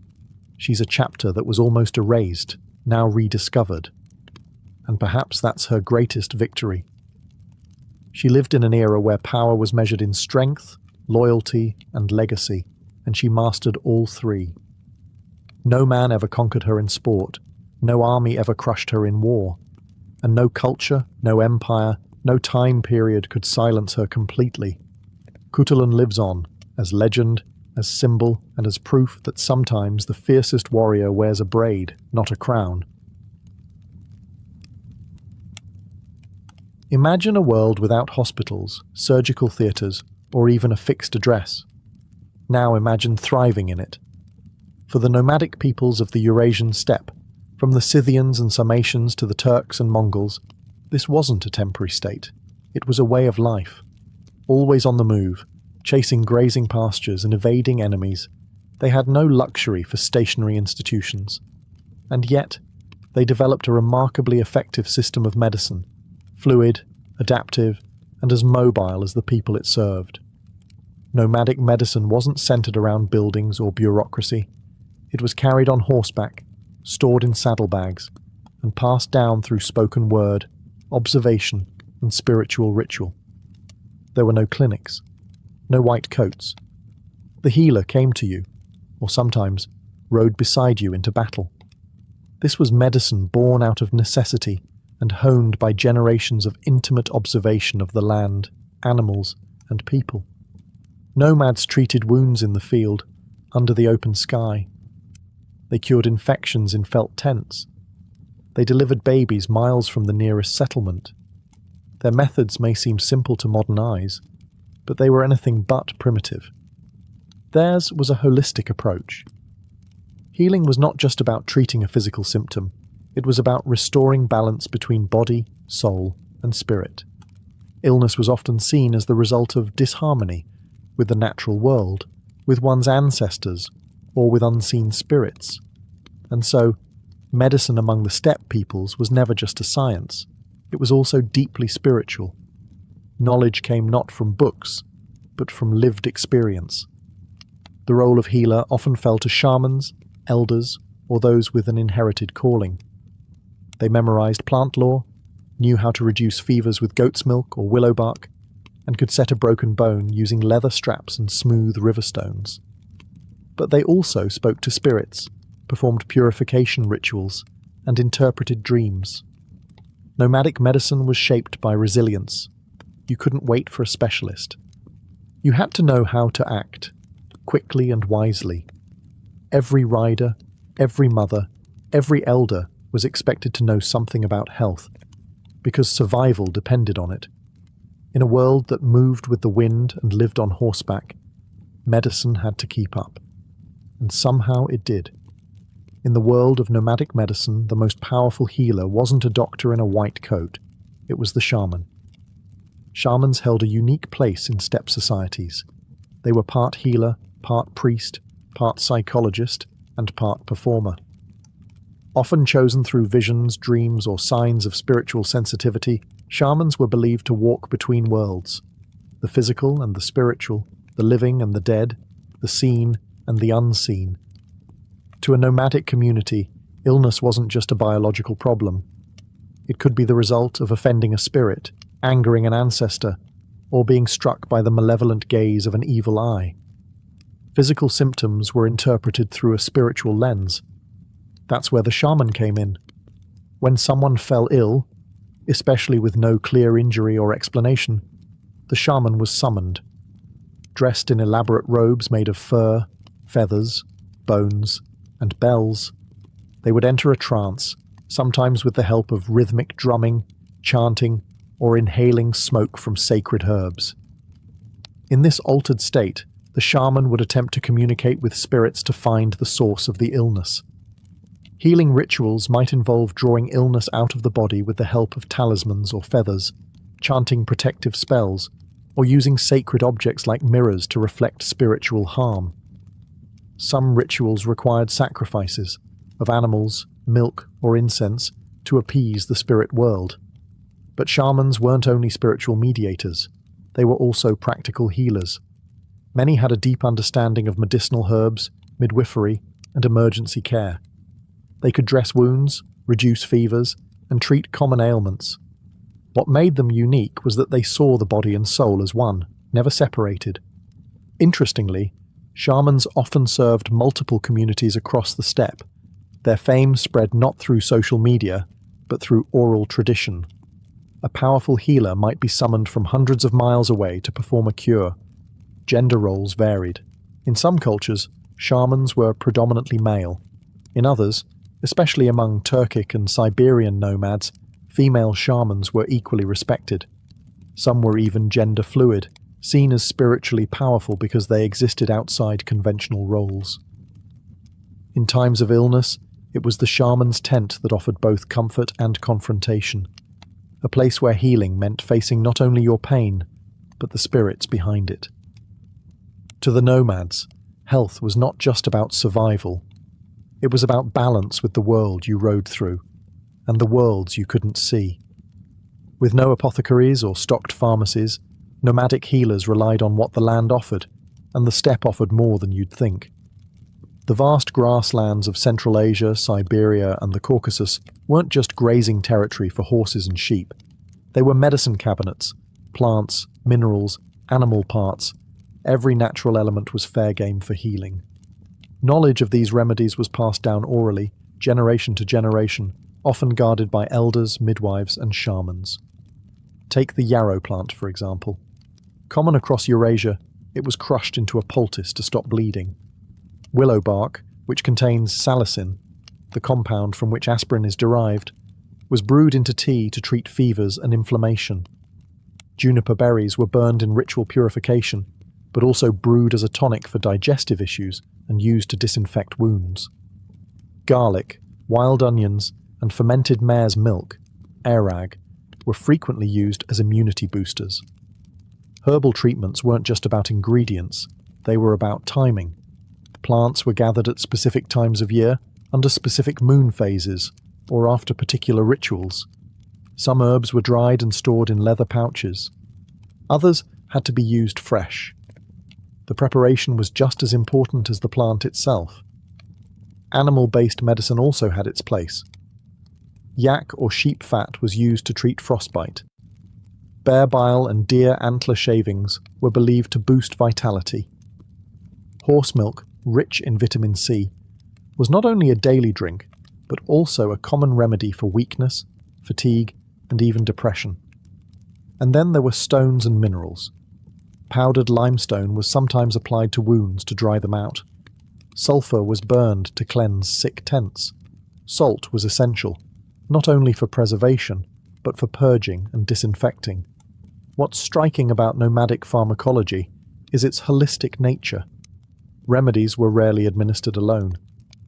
She's a chapter that was almost erased, now rediscovered. And perhaps that's her greatest victory. She lived in an era where power was measured in strength, loyalty, and legacy, and she mastered all three. No man ever conquered her in sport, no army ever crushed her in war, and no culture, no empire, no time period could silence her completely. Kutulun lives on, as legend, as symbol, and as proof that sometimes the fiercest warrior wears a braid, not a crown. Imagine a world without hospitals, surgical theatres, or even a fixed address. Now imagine thriving in it. For the nomadic peoples of the Eurasian steppe, from the Scythians and Sarmatians to the Turks and Mongols, this wasn't a temporary state. It was a way of life. Always on the move, chasing grazing pastures and evading enemies, they had no luxury for stationary institutions. And yet, they developed a remarkably effective system of medicine, fluid, adaptive, and as mobile as the people it served. Nomadic medicine wasn't centered around buildings or bureaucracy. It was carried on horseback, stored in saddlebags, and passed down through spoken word, observation, and spiritual ritual. There were no clinics, no white coats. The healer came to you, or sometimes rode beside you into battle. This was medicine born out of necessity and honed by generations of intimate observation of the land, animals, and people. Nomads treated wounds in the field, under the open sky. They cured infections in felt tents. They delivered babies miles from the nearest settlement. Their methods may seem simple to modern eyes, but they were anything but primitive. Theirs was a holistic approach. Healing was not just about treating a physical symptom, it was about restoring balance between body, soul, and spirit. Illness was often seen as the result of disharmony with the natural world, with one's ancestors, or with unseen spirits. And so, medicine among the steppe peoples was never just a science, it was also deeply spiritual. Knowledge came not from books, but from lived experience. The role of healer often fell to shamans, elders, or those with an inherited calling. They memorized plant lore, knew how to reduce fevers with goat's milk or willow bark, and could set a broken bone using leather straps and smooth river stones. But they also spoke to spirits, performed purification rituals, and interpreted dreams. Nomadic medicine was shaped by resilience. You couldn't wait for a specialist. You had to know how to act, quickly and wisely. Every rider, every mother, every elder was expected to know something about health, because survival depended on it. In a world that moved with the wind and lived on horseback, medicine had to keep up. And somehow it did. In the world of nomadic medicine, the most powerful healer wasn't a doctor in a white coat, it was the shaman. Shamans held a unique place in steppe societies. They were part healer, part priest, part psychologist, and part performer. Often chosen through visions, dreams, or signs of spiritual sensitivity, shamans were believed to walk between worlds, the physical and the spiritual, the living and the dead, the seen and the unseen. To a nomadic community, illness wasn't just a biological problem. It could be the result of offending a spirit, angering an ancestor, or being struck by the malevolent gaze of an evil eye. Physical symptoms were interpreted through a spiritual lens. That's where the shaman came in. When someone fell ill, especially with no clear injury or explanation, the shaman was summoned. Dressed in elaborate robes made of fur, feathers, bones, and bells, they would enter a trance, sometimes with the help of rhythmic drumming, chanting, or inhaling smoke from sacred herbs. In this altered state, the shaman would attempt to communicate with spirits to find the source of the illness. Healing rituals might involve drawing illness out of the body with the help of talismans or feathers, chanting protective spells, or using sacred objects like mirrors to reflect spiritual harm. Some rituals required sacrifices of animals, milk, or incense to appease the spirit world. But shamans weren't only spiritual mediators, they were also practical healers. Many had a deep understanding of medicinal herbs, midwifery, and emergency care. They could dress wounds, reduce fevers, and treat common ailments. What made them unique was that they saw the body and soul as one, never separated. Interestingly, shamans often served multiple communities across the steppe. Their fame spread not through social media, but through oral tradition. A powerful healer might be summoned from hundreds of miles away to perform a cure. Gender roles varied. In some cultures, shamans were predominantly male. In others, especially among Turkic and Siberian nomads, female shamans were equally respected. Some were even gender fluid, seen as spiritually powerful because they existed outside conventional roles. In times of illness, it was the shaman's tent that offered both comfort and confrontation, a place where healing meant facing not only your pain, but the spirits behind it. To the nomads, health was not just about survival. It was about balance with the world you rode through, and the worlds you couldn't see. With no apothecaries or stocked pharmacies, nomadic healers relied on what the land offered, and the steppe offered more than you'd think. The vast grasslands of Central Asia, Siberia, and the Caucasus weren't just grazing territory for horses and sheep. They were medicine cabinets, plants, minerals, animal parts. Every natural element was fair game for healing. Knowledge of these remedies was passed down orally, generation to generation, often guarded by elders, midwives, and shamans. Take the yarrow plant, for example. Common across Eurasia, it was crushed into a poultice to stop bleeding. Willow bark, which contains salicin, the compound from which aspirin is derived, was brewed into tea to treat fevers and inflammation. Juniper berries were burned in ritual purification, but also brewed as a tonic for digestive issues and used to disinfect wounds. Garlic, wild onions, and fermented mare's milk, airag, were frequently used as immunity boosters. Herbal treatments weren't just about ingredients, they were about timing. Plants were gathered at specific times of year, under specific moon phases, or after particular rituals. Some herbs were dried and stored in leather pouches. Others had to be used fresh. The preparation was just as important as the plant itself. Animal-based medicine also had its place. Yak or sheep fat was used to treat frostbite. Bear bile and deer antler shavings were believed to boost vitality. Horse milk, rich in vitamin C, was not only a daily drink, but also a common remedy for weakness, fatigue, and even depression. And then there were stones and minerals. Powdered limestone was sometimes applied to wounds to dry them out. Sulfur was burned to cleanse sick tents. Salt was essential, not only for preservation, but for purging and disinfecting. What's striking about nomadic pharmacology is its holistic nature. Remedies were rarely administered alone.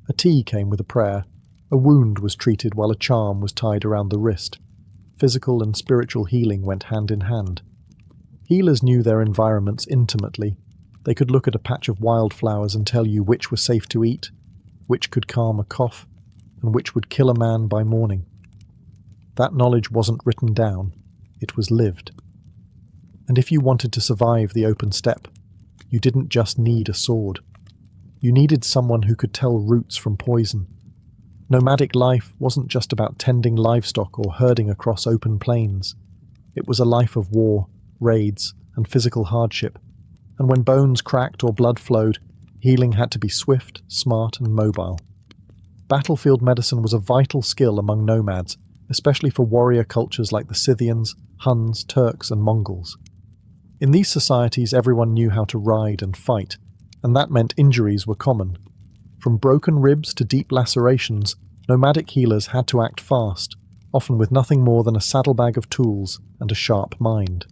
A tea came with a prayer. A wound was treated while a charm was tied around the wrist. Physical and spiritual healing went hand in hand. Healers knew their environments intimately. They could look at a patch of wildflowers and tell you which were safe to eat, which could calm a cough, and which would kill a man by morning. That knowledge wasn't written down, it was lived. And if you wanted to survive the open steppe, you didn't just need a sword. You needed someone who could tell roots from poison. Nomadic life wasn't just about tending livestock or herding across open plains. It was a life of war, raids, and physical hardship. And when bones cracked or blood flowed, healing had to be swift, smart, and mobile. Battlefield medicine was a vital skill among nomads, especially for warrior cultures like the Scythians, Huns, Turks, and Mongols. In these societies, everyone knew how to ride and fight, and that meant injuries were common. From broken ribs to deep lacerations, nomadic healers had to act fast, often with nothing more than a saddlebag of tools and a sharp mind.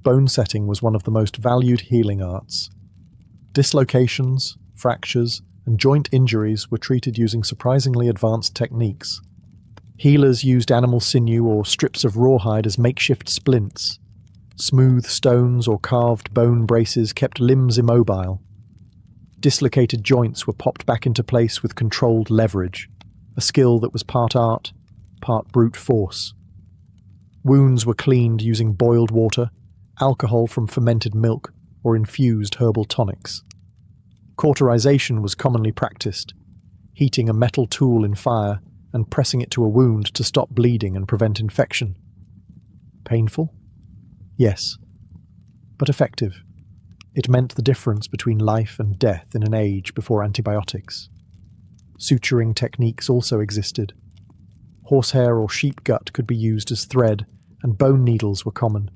Bone setting was one of the most valued healing arts. Dislocations, fractures, and joint injuries were treated using surprisingly advanced techniques. Healers used animal sinew or strips of rawhide as makeshift splints. Smooth stones or carved bone braces kept limbs immobile. Dislocated joints were popped back into place with controlled leverage, a skill that was part art, part brute force. Wounds were cleaned using boiled water, alcohol from fermented milk, or infused herbal tonics. Cauterization was commonly practiced, heating a metal tool in fire and pressing it to a wound to stop bleeding and prevent infection. Painful? Yes, but effective. It meant the difference between life and death in an age before antibiotics. Suturing techniques also existed. Horsehair or sheep gut could be used as thread, and bone needles were common.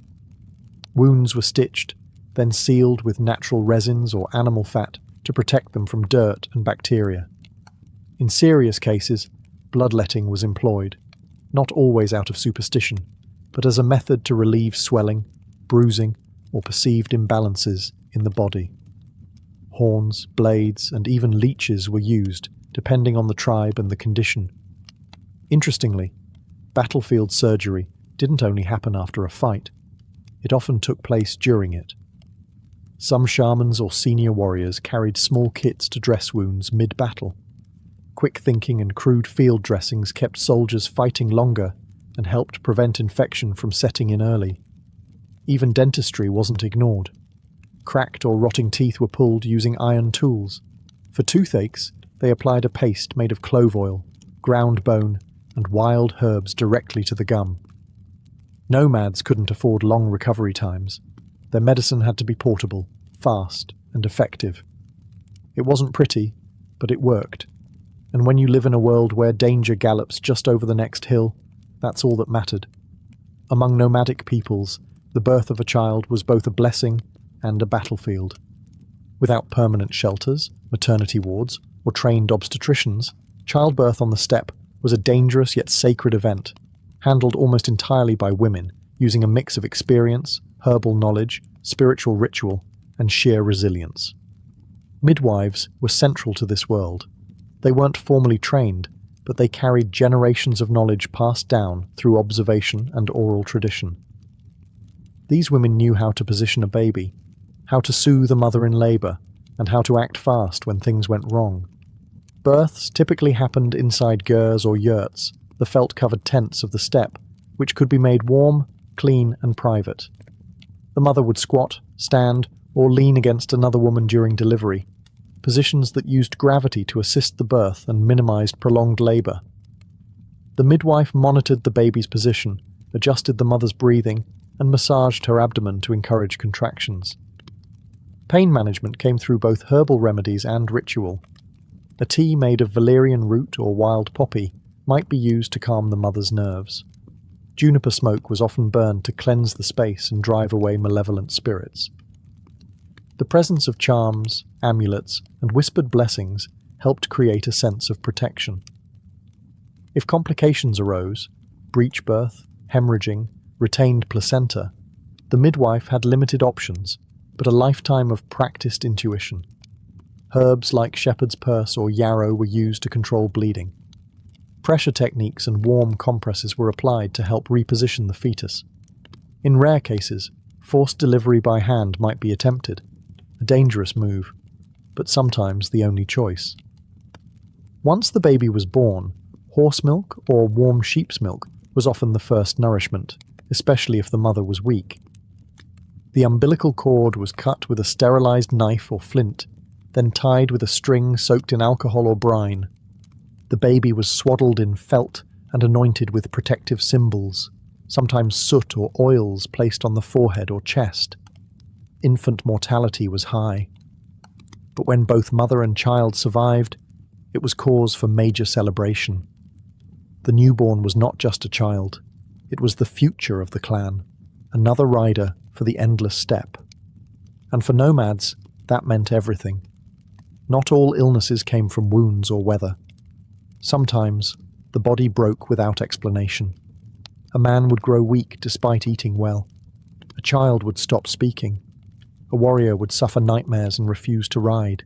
Wounds were stitched, then sealed with natural resins or animal fat to protect them from dirt and bacteria. In serious cases, bloodletting was employed, not always out of superstition, but as a method to relieve swelling, bruising, or perceived imbalances in the body. Horns, blades, and even leeches were used, depending on the tribe and the condition. Interestingly, battlefield surgery didn't only happen after a fight, it often took place during it. Some shamans or senior warriors carried small kits to dress wounds mid-battle. Quick thinking and crude field dressings kept soldiers fighting longer and helped prevent infection from setting in early. Even dentistry wasn't ignored. Cracked or rotting teeth were pulled using iron tools. For toothaches, they applied a paste made of clove oil, ground bone, and wild herbs directly to the gum. Nomads couldn't afford long recovery times. Their medicine had to be portable, fast, and effective. It wasn't pretty, but it worked. And when you live in a world where danger gallops just over the next hill, that's all that mattered. Among nomadic peoples, the birth of a child was both a blessing and a battlefield. Without permanent shelters, maternity wards, or trained obstetricians, childbirth on the steppe was a dangerous yet sacred event, handled almost entirely by women, using a mix of experience, herbal knowledge, spiritual ritual, and sheer resilience. Midwives were central to this world. They weren't formally trained, but they carried generations of knowledge passed down through observation and oral tradition. These women knew how to position a baby, how to soothe a mother in labour, and how to act fast when things went wrong. Births typically happened inside gers or yurts, the felt-covered tents of the steppe, which could be made warm, clean, and private. The mother would squat, stand, or lean against another woman during delivery, positions that used gravity to assist the birth and minimized prolonged labour. The midwife monitored the baby's position, adjusted the mother's breathing, and massaged her abdomen to encourage contractions. Pain management came through both herbal remedies and ritual. A tea made of valerian root or wild poppy might be used to calm the mother's nerves. Juniper smoke was often burned to cleanse the space and drive away malevolent spirits. The presence of charms, amulets, and whispered blessings helped create a sense of protection. If complications arose, breech birth, hemorrhaging, retained placenta, the midwife had limited options, but a lifetime of practiced intuition. Herbs like shepherd's purse or yarrow were used to control bleeding. Pressure techniques and warm compresses were applied to help reposition the fetus. In rare cases, forced delivery by hand might be attempted, a dangerous move, but sometimes the only choice. Once the baby was born, horse milk or warm sheep's milk was often the first nourishment, especially if the mother was weak. The umbilical cord was cut with a sterilized knife or flint, then tied with a string soaked in alcohol or brine. The baby was swaddled in felt and anointed with protective symbols, sometimes soot or oils placed on the forehead or chest. Infant mortality was high. But when both mother and child survived, it was cause for major celebration. The newborn was not just a child, it was the future of the clan, another rider for the endless steppe. And for nomads, that meant everything. Not all illnesses came from wounds or weather. Sometimes, the body broke without explanation. A man would grow weak despite eating well. A child would stop speaking. A warrior would suffer nightmares and refuse to ride.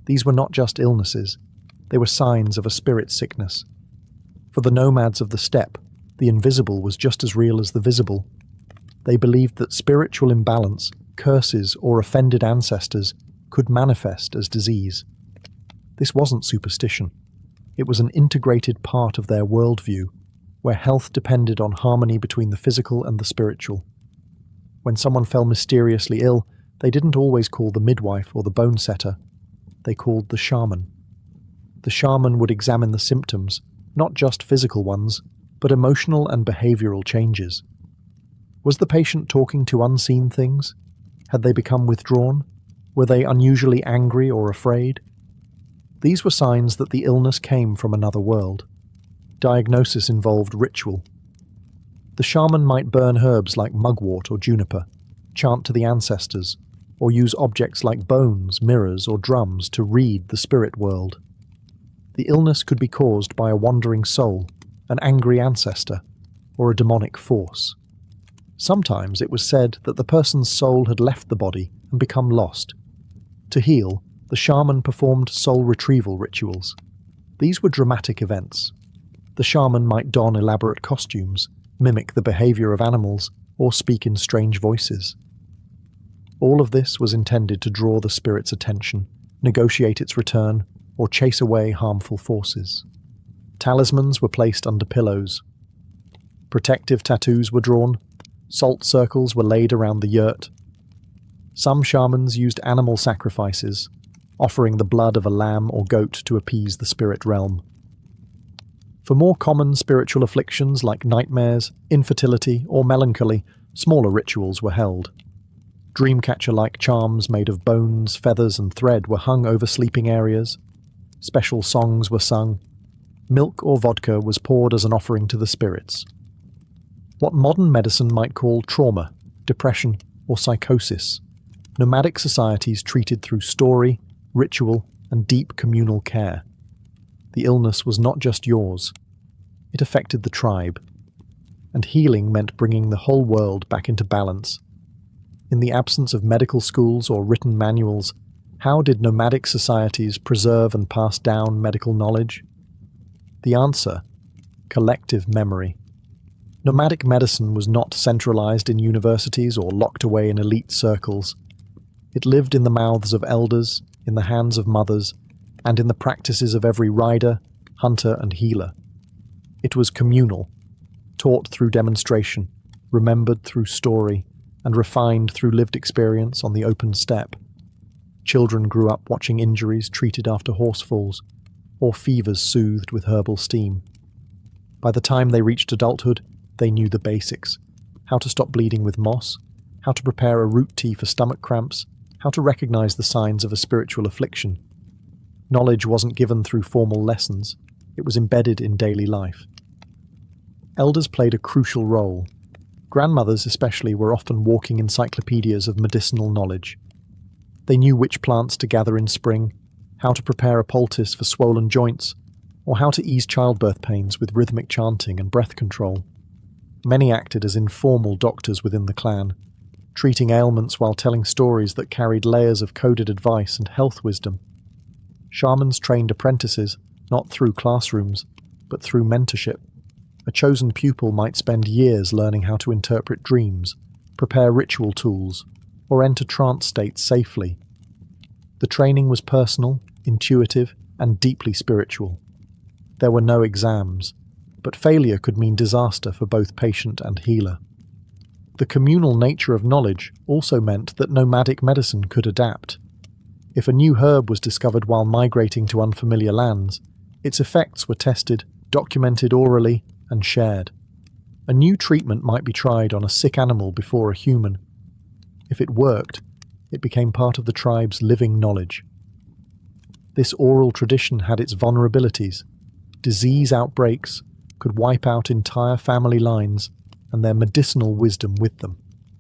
These were not just illnesses, they were signs of a spirit sickness. For the nomads of the steppe, the invisible was just as real as the visible. They believed that spiritual imbalance, curses, or offended ancestors could manifest as disease. This wasn't superstition. It was an integrated part of their worldview, where health depended on harmony between the physical and the spiritual. When someone fell mysteriously ill, they didn't always call the midwife or the bone setter. They called the shaman. The shaman would examine the symptoms, not just physical ones, but emotional and behavioral changes. Was the patient talking to unseen things? Had they become withdrawn? Were they unusually angry or afraid? These were signs that the illness came from another world. Diagnosis involved ritual. The shaman might burn herbs like mugwort or juniper, chant to the ancestors, or use objects like bones, mirrors, or drums to read the spirit world. The illness could be caused by a wandering soul, an angry ancestor, or a demonic force. Sometimes it was said that the person's soul had left the body and become lost. To heal, the shaman performed soul retrieval rituals. These were dramatic events. The shaman might don elaborate costumes, mimic the behavior of animals, or speak in strange voices. All of this was intended to draw the spirit's attention, negotiate its return, or chase away harmful forces. Talismans were placed under pillows. Protective tattoos were drawn. Salt circles were laid around the yurt. Some shamans used animal sacrifices, offering the blood of a lamb or goat to appease the spirit realm. For more common spiritual afflictions like nightmares, infertility, or melancholy, smaller rituals were held. Dreamcatcher-like charms made of bones, feathers, and thread were hung over sleeping areas. Special songs were sung. Milk or vodka was poured as an offering to the spirits. What modern medicine might call trauma, depression, or psychosis, nomadic societies treated through story, ritual, and deep communal care. The illness was not just yours. It affected the tribe. And healing meant bringing the whole world back into balance. In the absence of medical schools or written manuals, how did nomadic societies preserve and pass down medical knowledge? The answer: collective memory. Nomadic medicine was not centralized in universities or locked away in elite circles. It lived in the mouths of elders, in the hands of mothers, and in the practices of every rider, hunter, and healer. It was communal, taught through demonstration, remembered through story, and refined through lived experience on the open steppe. Children grew up watching injuries treated after horse falls, or fevers soothed with herbal steam. By the time they reached adulthood, they knew the basics: how to stop bleeding with moss, how to prepare a root tea for stomach cramps, how to recognize the signs of a spiritual affliction. Knowledge wasn't given through formal lessons, it was embedded in daily life. Elders played a crucial role. Grandmothers especially were often walking encyclopedias of medicinal knowledge. They knew which plants to gather in spring, how to prepare a poultice for swollen joints, or how to ease childbirth pains with rhythmic chanting and breath control. Many acted as informal doctors within the clan, treating ailments while telling stories that carried layers of coded advice and health wisdom. Shamans trained apprentices, not through classrooms, but through mentorship. A chosen pupil might spend years learning how to interpret dreams, prepare ritual tools, or enter trance states safely. The training was personal, intuitive, and deeply spiritual. There were no exams, but failure could mean disaster for both patient and healer. The communal nature of knowledge also meant that nomadic medicine could adapt. If a new herb was discovered while migrating to unfamiliar lands, its effects were tested, documented orally, and shared. A new treatment might be tried on a sick animal before a human. If it worked, it became part of the tribe's living knowledge. This oral tradition had its vulnerabilities. Disease outbreaks could wipe out entire family lines and their medicinal wisdom with them.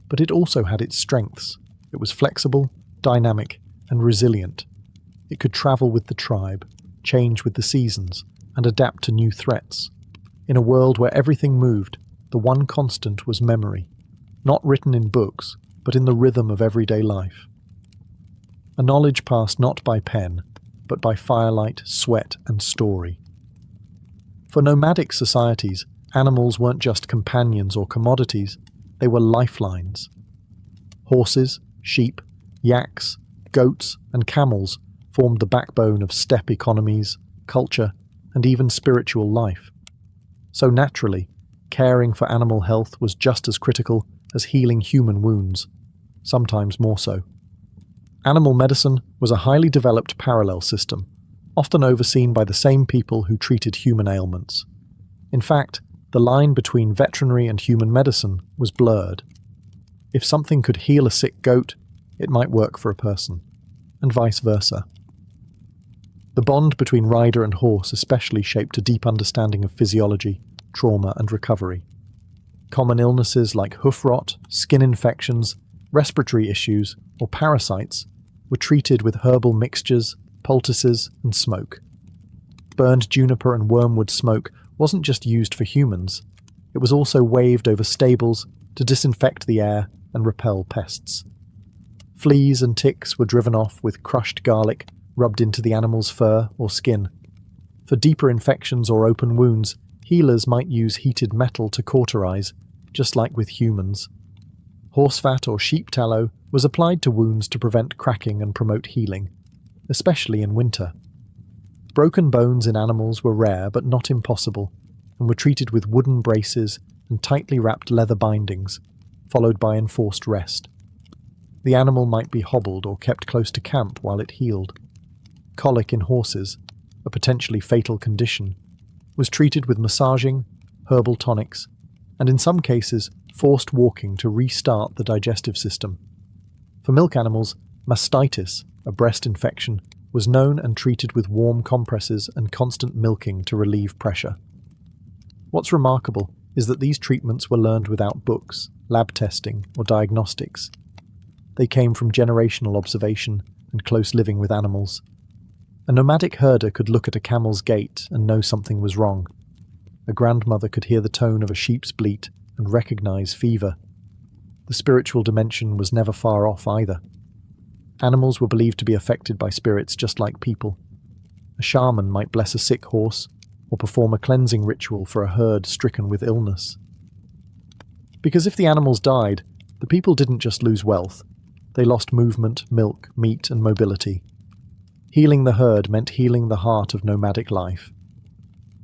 But it also had its strengths. It was flexible, dynamic, and resilient. It could travel with the tribe, change with the seasons, and adapt to new threats. In a world where everything moved, the one constant was memory, not written in books, but in the rhythm of everyday life. A knowledge passed not by pen, but by firelight, sweat, and story. For nomadic societies, animals weren't just companions or commodities, they were lifelines. Horses, sheep, yaks, goats, and camels formed the backbone of steppe economies, culture, and even spiritual life. So naturally, caring for animal health was just as critical as healing human wounds, sometimes more so. Animal medicine was a highly developed parallel system, often overseen by the same people who treated human ailments. In fact, the line between veterinary and human medicine was blurred. If something could heal a sick goat, it might work for a person, and vice versa. The bond between rider and horse especially shaped a deep understanding of physiology, trauma, and recovery. Common illnesses like hoof rot, skin infections, respiratory issues, or parasites were treated with herbal mixtures, poultices, and smoke. Burned juniper and wormwood smoke wasn't just used for humans, it was also waved over stables to disinfect the air and repel pests. Fleas and ticks were driven off with crushed garlic rubbed into the animal's fur or skin. For deeper infections or open wounds, healers might use heated metal to cauterize, just like with humans. Horse fat or sheep tallow was applied to wounds to prevent cracking and promote healing, especially in winter. Broken bones in animals were rare but not impossible, and were treated with wooden braces and tightly wrapped leather bindings, followed by enforced rest. The animal might be hobbled or kept close to camp while it healed. colic in horses, a potentially fatal condition, was treated with massaging, herbal tonics, and in some cases, forced walking to restart the digestive system. For milk animals, mastitis, a breast infection, was known and treated with warm compresses and constant milking to relieve pressure. What's remarkable is that these treatments were learned without books, lab testing, or diagnostics. They came from generational observation and close living with animals. A nomadic herder could look at a camel's gait and know something was wrong. A grandmother could hear the tone of a sheep's bleat and recognize fever. The spiritual dimension was never far off either. Animals were believed to be affected by spirits just like people. A shaman might bless a sick horse or perform a cleansing ritual for a herd stricken with illness. Because if the animals died, the people didn't just lose wealth. They lost movement, milk, meat, and mobility. Healing the herd meant healing the heart of nomadic life.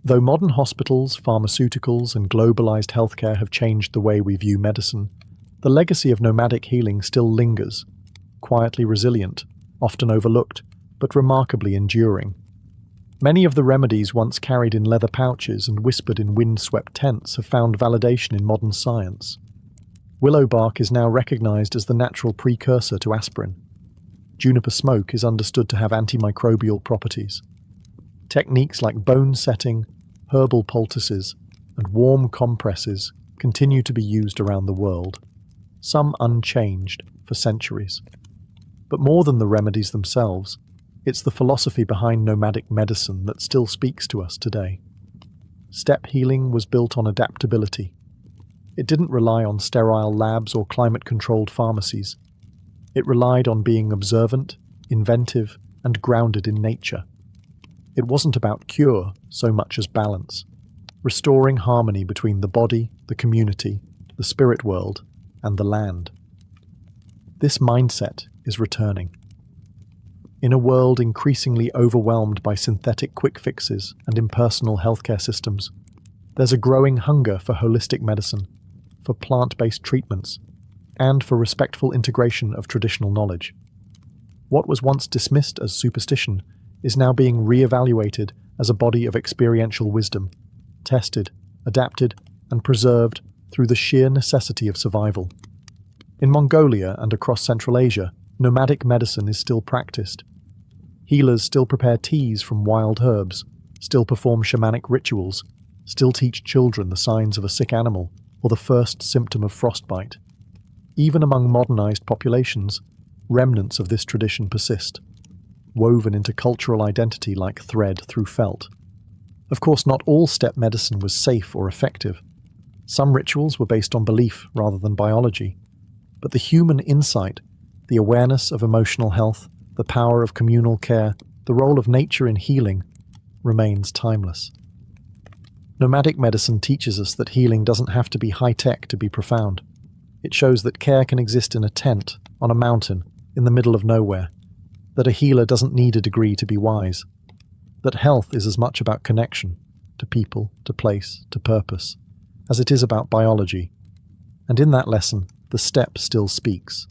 Though modern hospitals, pharmaceuticals, and globalized healthcare have changed the way we view medicine, the legacy of nomadic healing still lingers, quietly resilient, often overlooked, but remarkably enduring. Many of the remedies once carried in leather pouches and whispered in wind-swept tents have found validation in modern science. Willow bark is now recognized as the natural precursor to aspirin. Juniper smoke is understood to have antimicrobial properties. Techniques like bone setting, herbal poultices, and warm compresses continue to be used around the world, some unchanged for centuries. But more than the remedies themselves, it's the philosophy behind nomadic medicine that still speaks to us today. Steppe healing was built on adaptability. It didn't rely on sterile labs or climate-controlled pharmacies. It relied on being observant, inventive, and grounded in nature. It wasn't about cure so much as balance, restoring harmony between the body, the community, the spirit world, and the land. This mindset is returning. In a world increasingly overwhelmed by synthetic quick fixes and impersonal healthcare systems, there's a growing hunger for holistic medicine, for plant-based treatments, and for respectful integration of traditional knowledge. What was once dismissed as superstition is now being re-evaluated as a body of experiential wisdom, tested, adapted, and preserved through the sheer necessity of survival. In Mongolia and across Central Asia, nomadic medicine is still practiced. Healers still prepare teas from wild herbs, still perform shamanic rituals, still teach children the signs of a sick animal or the first symptom of frostbite. Even among modernized populations, remnants of this tradition persist, woven into cultural identity like thread through felt. Of course, not all steppe medicine was safe or effective. Some rituals were based on belief rather than biology. But the human insight, the awareness of emotional health, the power of communal care, the role of nature in healing, remains timeless. Nomadic medicine teaches us that healing doesn't have to be high-tech to be profound. It shows that care can exist in a tent, on a mountain, in the middle of nowhere, that a healer doesn't need a degree to be wise, that health is as much about connection, to people, to place, to purpose, as it is about biology. And in that lesson, the steppe still speaks.